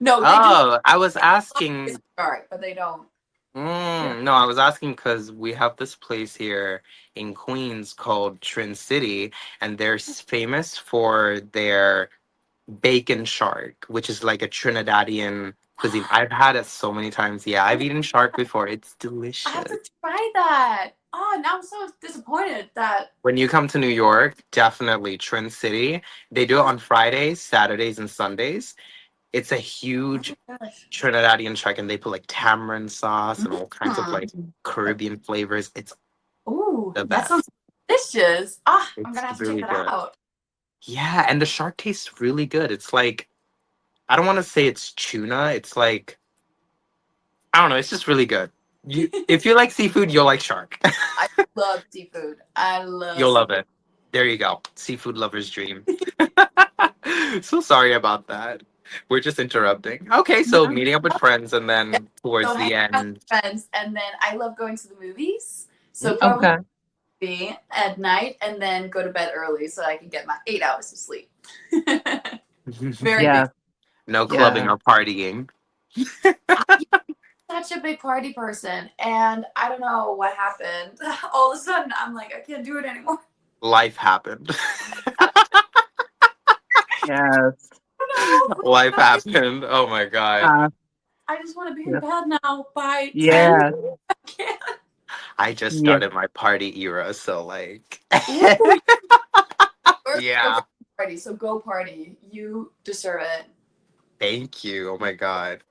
no, they do Oh, I was it's asking. shark, but they don't. Yeah. No, I was asking because we have this place here in Queens called Trin City, and they're famous for their bacon shark, which is like a Trinidadian cuisine. I've had it so many times. Yeah, I've eaten shark before. It's I have delicious. to try that. Oh, now I'm so disappointed that. When you come to New York, definitely Trin City. They do it Oh on Fridays, Saturdays, and Sundays. It's a huge my gosh. Trinidadian shark, and they put like tamarind sauce and all kinds of like Mm. Caribbean flavors. It's Ooh, the that sounds best. delicious. Ah, I'm It's gonna have to check really that good. out. Yeah, and the shark tastes really good. It's like I don't want to say it's tuna. It's like I don't know. It's just really good. You, if you like seafood, you'll like shark. I love seafood. I love You'll love seafood. it. There you go. Seafood lover's dream. So sorry about that. We're just interrupting. Okay, so No. meeting up with friends and Yeah. then So towards hang the out with end. friends, and then I love going to the movies. So Mm. probably Okay. be at night, and then go to bed early so I can get my 8 hours of sleep. Very big. Yeah. No clubbing Yeah. or partying. I'm such a big party person, and I don't know what happened. All of a sudden, I'm like, I can't do it anymore. Life happened. Yes. I don't know. Life happened. Oh my god. I just want to be in Yeah. bed now by 10. Yeah. I can't. I just Yeah. started my party era, so like Ooh, you're a yeah. party, so go party. You deserve it. Thank you. Oh my god.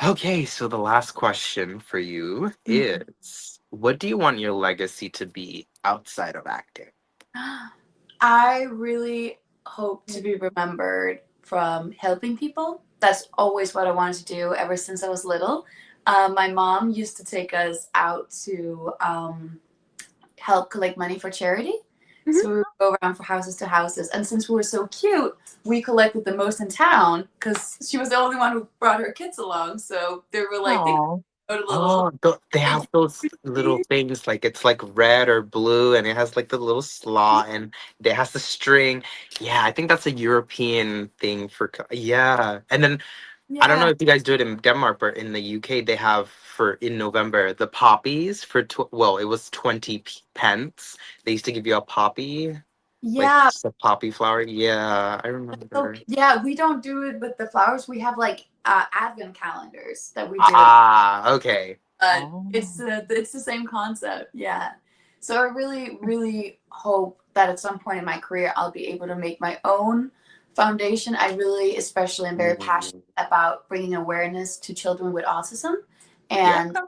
Okay, so the last question for you is what do you want your legacy to be outside of acting? I really hope to be remembered from helping people. That's always what I wanted to do ever since I was little. My mom used to take us out to help collect money for charity. So we would go around from houses to houses. And since we were so cute, we collected the most in town because she was the only one who brought her kids along. So they were like, they Oh. go to little. Oh, they have those little things like it's like red or blue, and it has like the little slot, and it has the string. Yeah, I think that's a European thing for yeah. And then I don't know Yeah. if you guys do it in Denmark, but in the UK they have for in November the poppies for well, it was 20 pence. They used to give you a poppy, like Yeah. just a poppy flower. Yeah, I So, remember. yeah, we don't do it with the flowers. We have like advent calendars that we do. Ah, okay. But Oh. it's the same concept. Yeah. So I really, really hope that at some point in my career I'll be able to make my own Foundation, I really, especially, am very passionate Mm, about bringing awareness to children with autism, yeah. and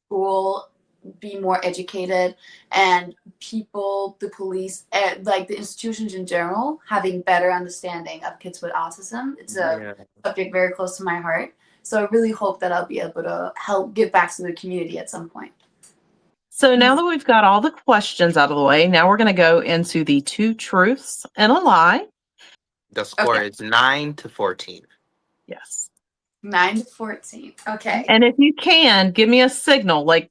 school be more educated, and people, the police, like the institutions in general, having better understanding of kids with autism. It's a Yeah. subject very close to my heart. So I really hope that I'll be able to help give back to the community at some point. So now that we've got all the questions out of the way, now we're going to go into the 2 truths and a lie. The score Okay. is 9-14. Yes. 9 to 14. Okay. And if you can, give me a signal, like,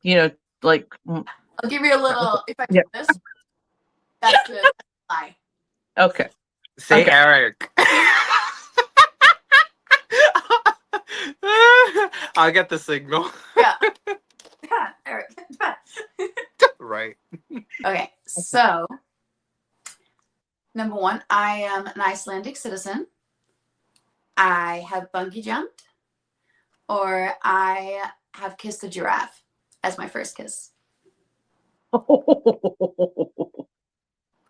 like, I'll give you a little, if I do yeah. this, that's the lie. Okay. Say Okay. Eric. I'll get the signal. Yeah. Eric. Right. Okay. So, number 1, I am an Icelandic citizen. I have bungee jumped, or I have kissed a giraffe as my first kiss.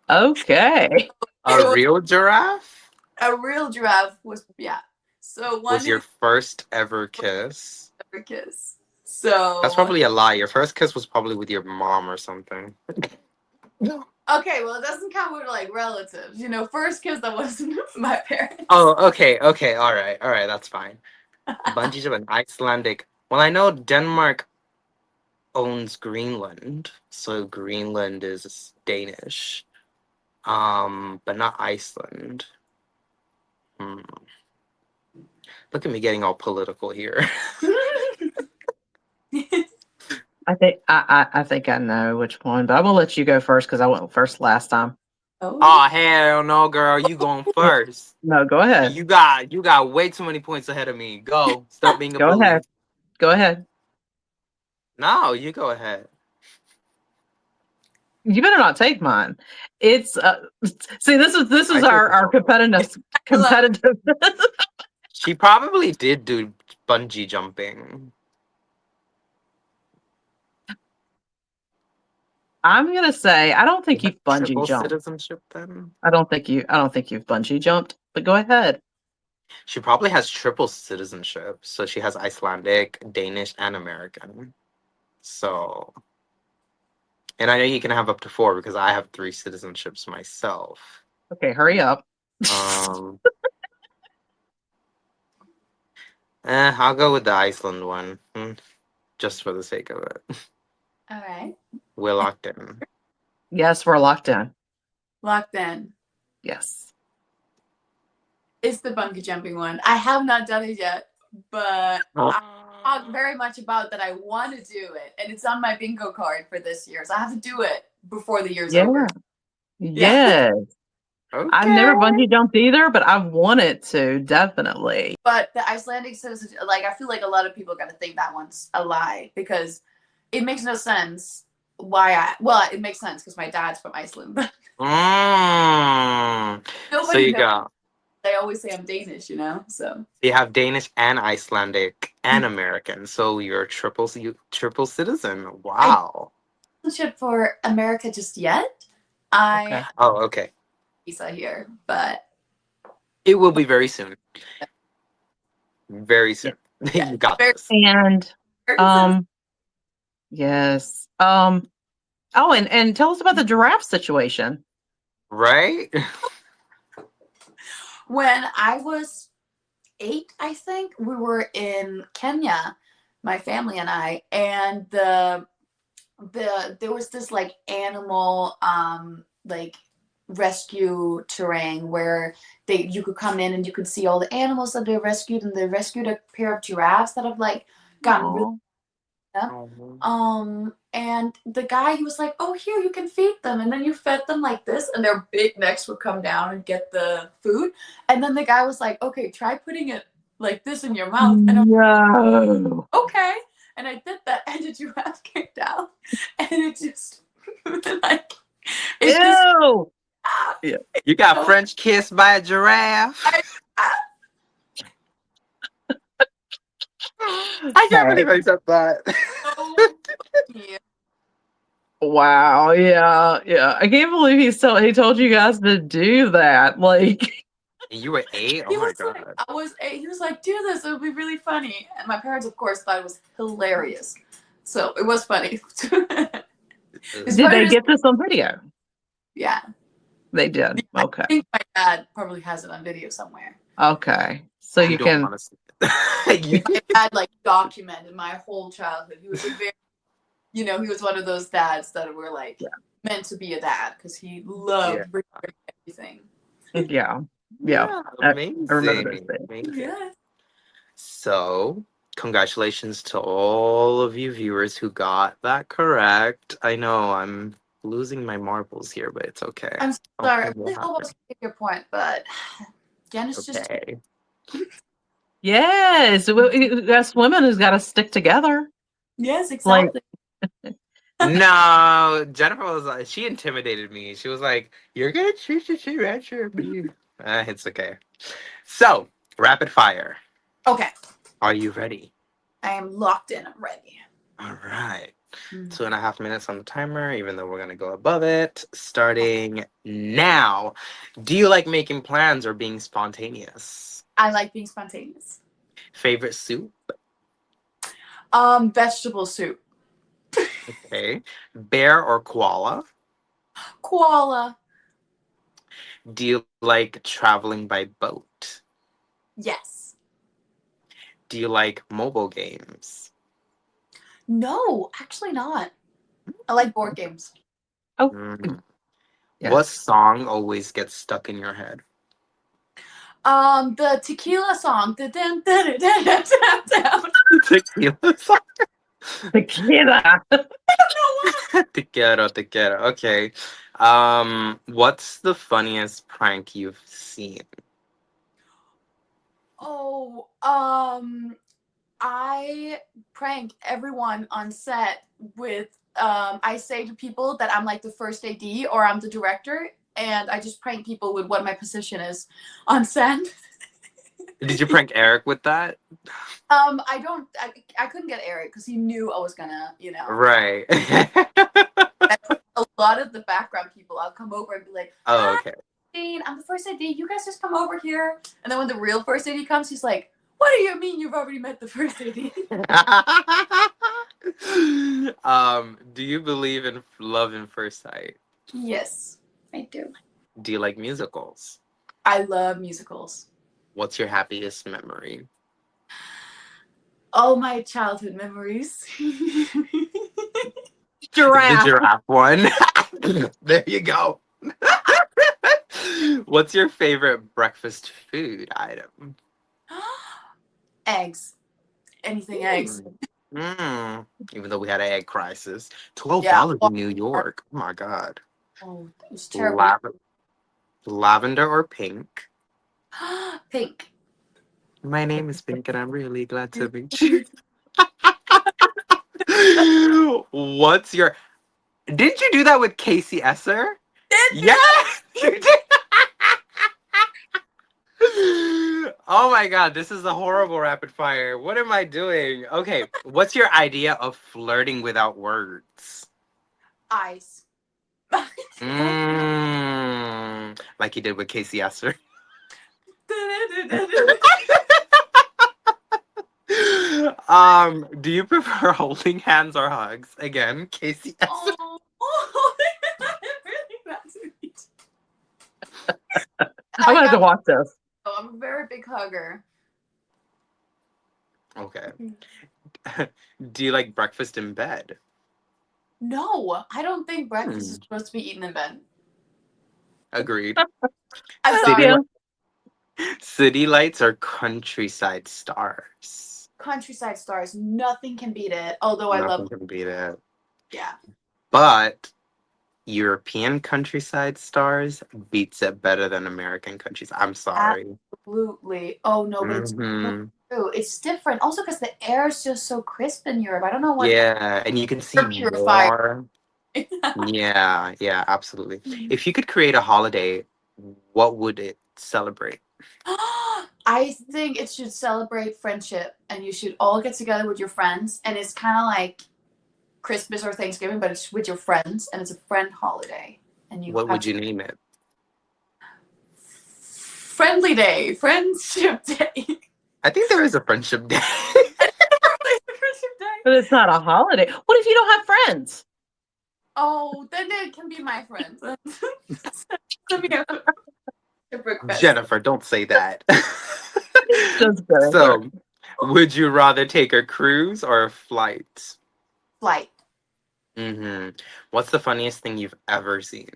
Okay. A real giraffe A real giraffe was, yeah. So one was your is first ever kiss. ever kiss. So That's probably a lie. Your first kiss was probably with your mom or something. No. okay, well, it doesn't count with like relatives. You know, first kiss that wasn't my parents. Oh, okay, all right, that's fine. Bungee jump, an Icelandic. Well, I know Denmark owns Greenland, so Greenland is Danish. But not Iceland. Hmm. Look at me getting all political here. I think I know which one, but I will let you go first because I went first last time. Oh hell no, girl! You going first? No, go ahead. You got way too many points ahead of me. Go, stop being a Go bully. ahead. Go ahead. No, you go ahead. You better not take mine. It's see, this is I our took competitiveness. She probably did do bungee jumping. I'm gonna say I don't think you've bungee Triple jumped. citizenship then? I don't think you've bungee jumped. But go ahead. She probably has triple citizenship. So she has Icelandic, Danish, and American. So, and I know you can have up to 4 because I have 3 citizenships myself. Okay, hurry up. Um, I'll go with the Iceland one, just for the sake of it. All right. We're locked in. Yes, we're locked in. Locked in. Yes. It's the bungee jumping one. I have not done it yet, but I talk very much about that I want to do it, and it's on my bingo card for this year. So I have to do it before the year's over. Yes. Okay. I've never bungee jumped either, but I wanted to, definitely. But the Icelandic citizen, like, I feel like a lot of people got to think that one's a lie because it makes no sense it makes sense because my dad's from Iceland, but So nobody you knows. got, They always say I'm Danish, so. you have Danish and Icelandic and American. So you're a triple citizen. Wow. Citizenship for America just yet. Okay. Oh, okay. Visa here, but It will be very soon. Very soon. Yeah. You got Very- this. And yes. Oh, and tell us about the giraffe situation. Right? when I was 8, I think, we were in Kenya, my family and I, and there was this like animal like rescue terrain where you could come in and you could see all the animals that they rescued, and they rescued a pair of giraffes that have like gotten really and the guy, he was like, oh, here, you can feed them, and then you fed them like this, and their big necks would come down and get the food, and then the guy was like, okay, try putting it like this in your mouth, and I'm No. okay, and I did that, and the giraffe came down, and it just like it Ew. just You got French kissed by a giraffe. I can't believe I said that. yeah. Wow. Yeah. I can't believe he told you guys to do that. Like, You were 8? Oh He my was like, god. I was 8. He was like, do this. It would be really funny. And my parents, of course, thought it was hilarious. So it was funny. His Did they brothers, get this on video? yeah. They did. I Okay. think my dad probably has it on video somewhere. Okay. So You you don't can. want to see it. My dad like documented my whole childhood. He was a very, he was one of those dads that were like meant to be a dad because he loved Yeah. everything. Yeah. Yeah. Yeah, I remember those amazing. things. Amazing. Yeah. So, congratulations to all of you viewers who got that correct. I know I'm losing my marbles here, but it's okay. I'm sorry. I Something will really hope I was taking your point, but Janice just Okay. Yes. Us women has got to stick together. yes, Like, exactly. No, Jennifer was like, she intimidated me. She was like, "You're gonna choose me." It's okay. So, rapid fire. Okay, Are you ready? I am locked in. I'm ready. All right. Mm. 2.5 minutes on the timer, even though we're gonna go above it. Starting now. Do you like making plans or being spontaneous? I like being spontaneous. Favorite soup? Vegetable soup. Okay. Bear or koala? Koala. Do you like traveling by boat? Yes. Do you like mobile games? No, actually not. I like board games. oh, Mm. yes. What song always gets stuck in your head? The tequila song. Tequila song? Tequila. Te quiero, te quiero. Okay. What's the funniest prank you've seen? Oh, I prank everyone on set with I say to people that I'm like the first AD or I'm the director, and I just prank people with what my position is on set. Did you prank Eric with that? I couldn't get Eric because he knew I was gonna, Right. a lot of the background people, I'll come over and be like, Oh, "Hi, okay. Christine, I'm the first AD. You guys just come over here." And then when the real first AD comes, he's like, "What do you mean you've already met the first AD?" Do you believe in love in first sight? Yes, I do. Do you like musicals? I love musicals. What's your happiest memory? All my childhood memories. The Giraffe. giraffe one. There you go. What's your favorite breakfast food item? Eggs. Anything eggs. Mm. Even though we had an egg crisis. $12 Yeah. in New York. Oh my god. Oh, that was terrible. Lavender or pink? Pink. My name is Pink and I'm really glad to meet you. What's your... Didn't you do that with Casey Esser? Yes, you did. Oh my god, this is a horrible rapid fire. What am I doing? Okay, what's your idea of flirting without words? Eyes. Like you did with Casey Esser. Do you prefer holding hands or hugs? Again, Casey Esser. Oh, really fascinating. I'm gonna have to watch this. I'm a very big hugger. Okay. Do you like breakfast in bed? No, I don't think breakfast is supposed to be eaten in bed. Agreed. I'm City, sorry. city lights or countryside stars? Countryside stars, nothing can beat it. Although I Nothing love, can beat it. yeah. But European countryside stars beats it better than American countryside. I'm sorry. Absolutely. Oh no, but it's Mhm. true. It's different. Also, because the air is just so crisp in Europe. I don't know what. Yeah, and you can see Air purifier. more. Yeah, absolutely. If you could create a holiday, what would it celebrate? I think it should celebrate friendship, and you should all get together with your friends, and it's kind of like Christmas or Thanksgiving, but it's with your friends, and it's a friend holiday. And you What have would you name it? Friendly day, friendship day. I think there is a friendship day. Friendship day. But it's not a holiday. What if you don't have friends? Oh, then they can be my friends. Send me a request. Jennifer, don't say that. Just go. So, would you rather take a cruise or a flight? Flight. What's the funniest thing you've ever seen?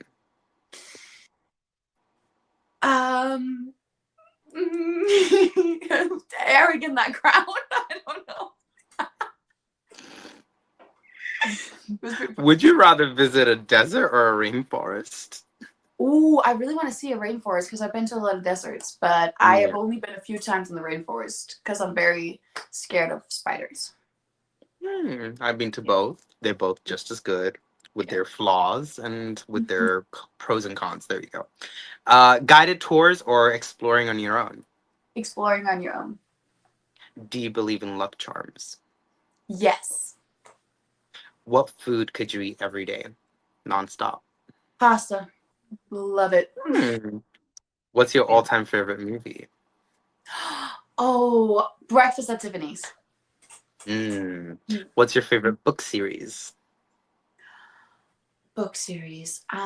Eric in that crowd. I don't know. Would you rather visit a desert or a rainforest? Ooh, I really want to see a rainforest because I've been to a lot of deserts, but I have only been a few times in the rainforest because I'm very scared of spiders. I've been to both. They're both just as good with their flaws and with their pros and cons. There you go. Guided tours or exploring on your own? Exploring on your own. Do you believe in luck charms? Yes. What food could you eat every day, nonstop? Pasta. Love it. What's your all-time favorite movie? Oh, Breakfast at Tiffany's. What's your favorite book series? Book series. Do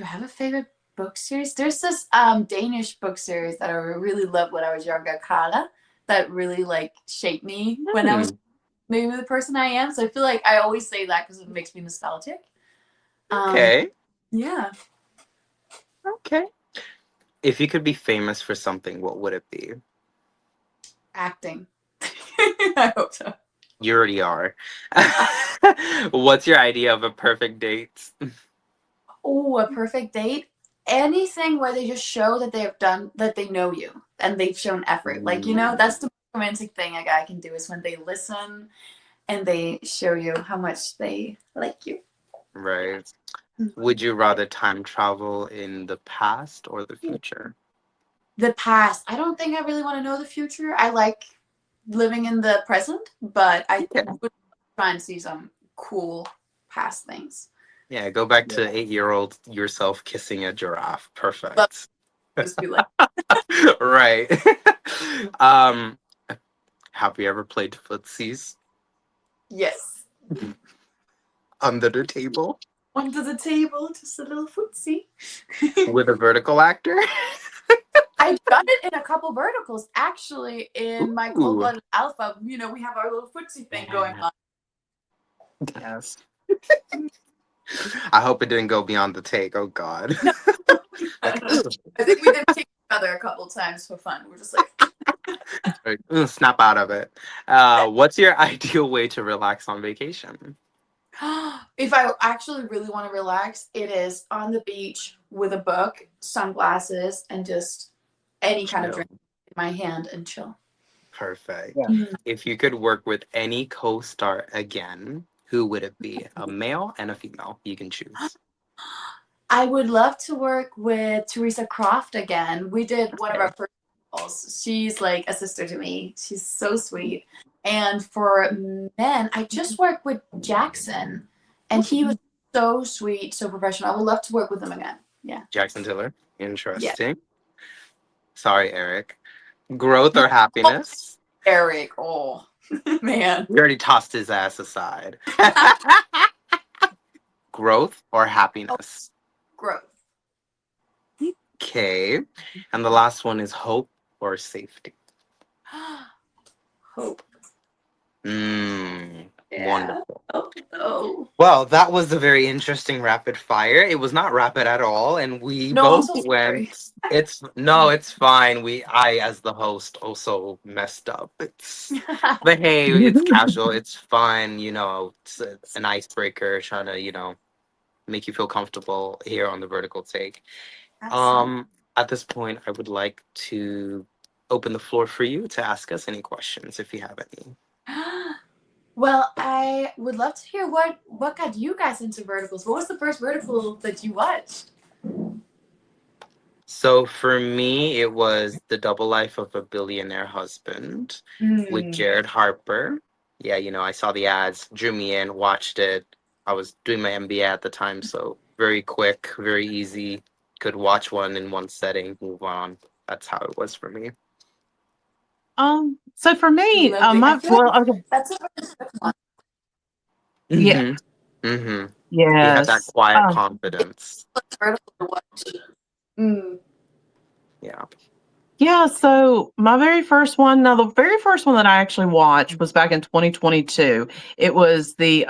I have a favorite book series? There's this Danish book series that I really loved when I was younger, Carla, that really like shaped me when I was maybe the person I am. So I feel like I always say that because it makes me nostalgic. Okay. Yeah. Okay. If you could be famous for something, what would it be? Acting. I hope so. You already are. What's your idea of a perfect date? Oh, a perfect date. Anything where they just show that they know you and they've shown effort. Like, that's the romantic thing a guy can do is when they listen and they show you how much they like you. Right. Would you rather time travel in the past or the future? The past. I don't think I really want to know the future. I like living in the present, but I would try and see some cool past things. Yeah, go back to 8-year-old yourself kissing a giraffe. Perfect. Just be like, right. Have you ever played footsies? Yes. Under the table? Under the table, just a little footsie. With a vertical actor? I've done it in a couple verticals. Actually, in my Cold-Blooded Alpha, we have our little footsie thing going on. Yes. I hope it didn't go beyond the take. Oh, God. No. I think we did kick each other a couple times for fun. We're just like... snap out of it. What's your ideal way to relax on vacation? If I actually really want to relax, it is on the beach with a book, sunglasses, and just any kind of drink in my hand and chill. Perfect. Yeah. If you could work with any co-star again, who would it be? A male and a female. You can choose. I would love to work with Teresa Croft again. We did one of our first roles. She's like a sister to me. She's so sweet. And for men, I just worked with Jackson, and he was so sweet, so professional. I would love to work with him again. Yeah. Jackson Tiller. Interesting. Yeah. Sorry, Eric. Growth or happiness? Eric. Oh, man. We already tossed his ass aside. Growth or happiness? Growth. Okay. And the last one is hope or safety? Hope. Wonderful. Oh. Well, that was a very interesting rapid fire. It was not rapid at all, and we both went. It's fine. I as the host also messed up. But hey, it's casual. It's fun. It's an icebreaker, trying to make you feel comfortable here on the Vertical Take. At this point, I would like to open the floor for you to ask us any questions if you have any. Well, I would love to hear what got you guys into verticals. What was the first vertical that you watched? So for me, it was The Double Life of a Billionaire Husband with Jared Harper. Yeah, I saw the ads, drew me in, watched it. I was doing my MBA at the time, so Very quick, very easy. Could watch one in one setting, move on. That's how it was for me. So for me, Lovely. I my feel like well, okay, that's a really good one. yeah, Mm-hmm. Mm-hmm. You had that yes, quiet confidence. It's vertical to watch. Mm. Yeah. yeah. So my very first one, now the very first one that I actually watched was back in 2022. It was the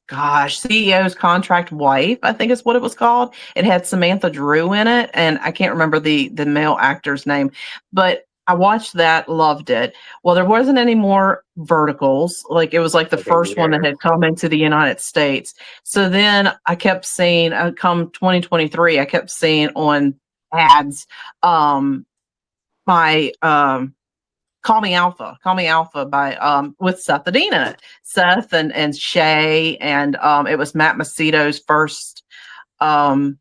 CEO's Contract Wife, I think is what it was called. It had Samantha Drew in it, and I can't remember the male actor's name, but I watched that, loved it. Well, there wasn't any more verticals. Like it was like the Like a first one that year. had come into the United States. So then I kept seeing, come 2023, I kept seeing on ads, my Call Me Alpha by with Seth Adine in it. Seth and Shay, and it was Matt Macito's first um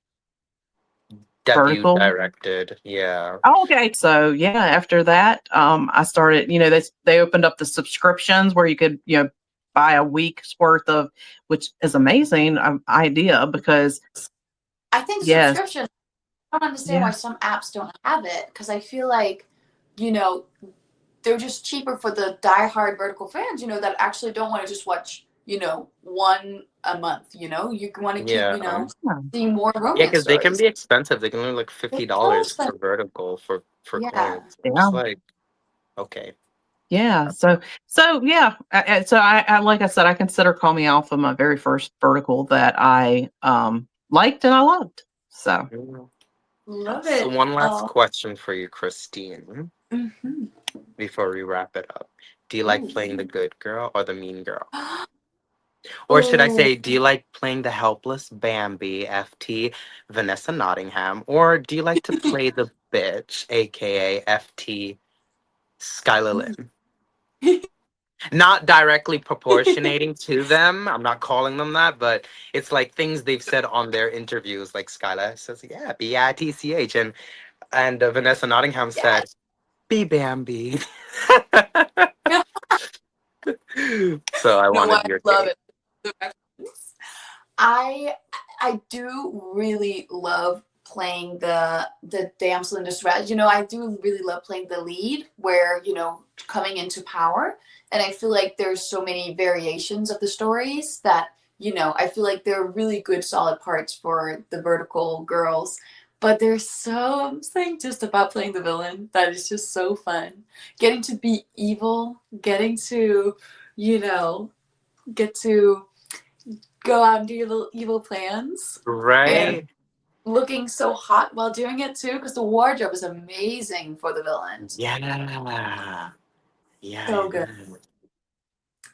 Debut vertical. directed. Yeah. Oh, okay. So yeah, after that, I started, they opened up the subscriptions where you could, buy a week's worth of, which is amazing idea because I think yes, subscription. I don't understand yeah, why some apps don't have it because I feel like, you know, they're just cheaper for the diehard vertical fans, that actually don't want to just watch, one a month. You want to keep, Yeah. seeing more Yeah, romance because they can stories. be expensive. They can only like It's so $50 expensive. per vertical for Yeah. coins. I'm yeah. just like, okay. Yeah. So yeah. So I like I said, I consider Call Me Alpha my very first vertical that I liked and I loved. So Mm. Love So it. one last Oh. question for you, Christine, Mm-hmm. before we wrap it up. Do you like Ooh. playing the good girl or the mean girl? Or should I Oh. say, do you like playing the helpless Bambi, FT, Vanessa Nottingham? Or do you like to play the bitch, aka FT, Skylar Lynn? Not directly proportionating to them. I'm not calling them that, but it's like things they've said on their interviews. Like Skylar says, yeah, BITCH. And Vanessa Nottingham Yeah. said, be Bambi. So I No, I wanted your love take. it. I I do really love playing the damsel in distress. I do really love playing the lead where, coming into power. And I feel like there's so many variations of the stories that, I feel like they're really good solid parts for the vertical girls. But there's something just about playing the villain that is just so fun. Getting to be evil, getting to, you know, get to go out and do your little evil plans yeah, and Right? looking so hot while doing it too because the wardrobe is amazing for the villains. Yeah. So Yeah. good.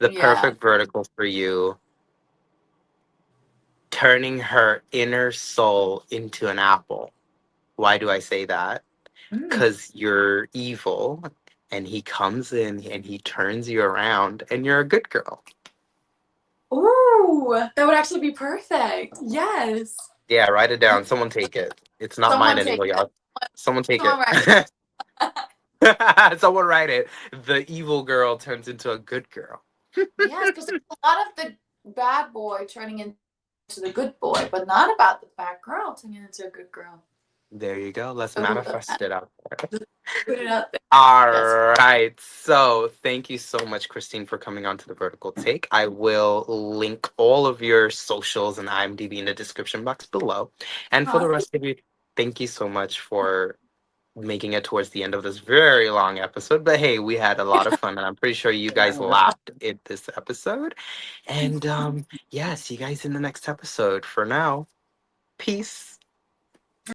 The Yeah. perfect vertical for you, turning her inner soul into an apple. Why do I say that? Mm. Because you're evil and he comes in and he turns you around and you're a good girl. Ooh, that would actually be perfect. Yes. Yeah, write it down. Someone take it. It's not mine Someone take anymore, it. y'all. Someone take Someone it. write it. Someone write it. The evil girl turns into a good girl. Yes, because there's a lot of the bad boy turning into the good boy, but not about the bad girl turning into a good girl. There you go. Let's I would love that. manifest it out there. Put it out there. All Yes. right. So thank you so much, Christine, for coming on to the Vertical Take. I will link all of your socials and IMDb in the description box below. And for the Oh, rest of you, thank you so much for making it towards the end of this very long episode. But hey, we had a lot of fun, and I'm pretty sure you guys laughed at this episode. And yeah, see you guys in the next episode. For now, peace.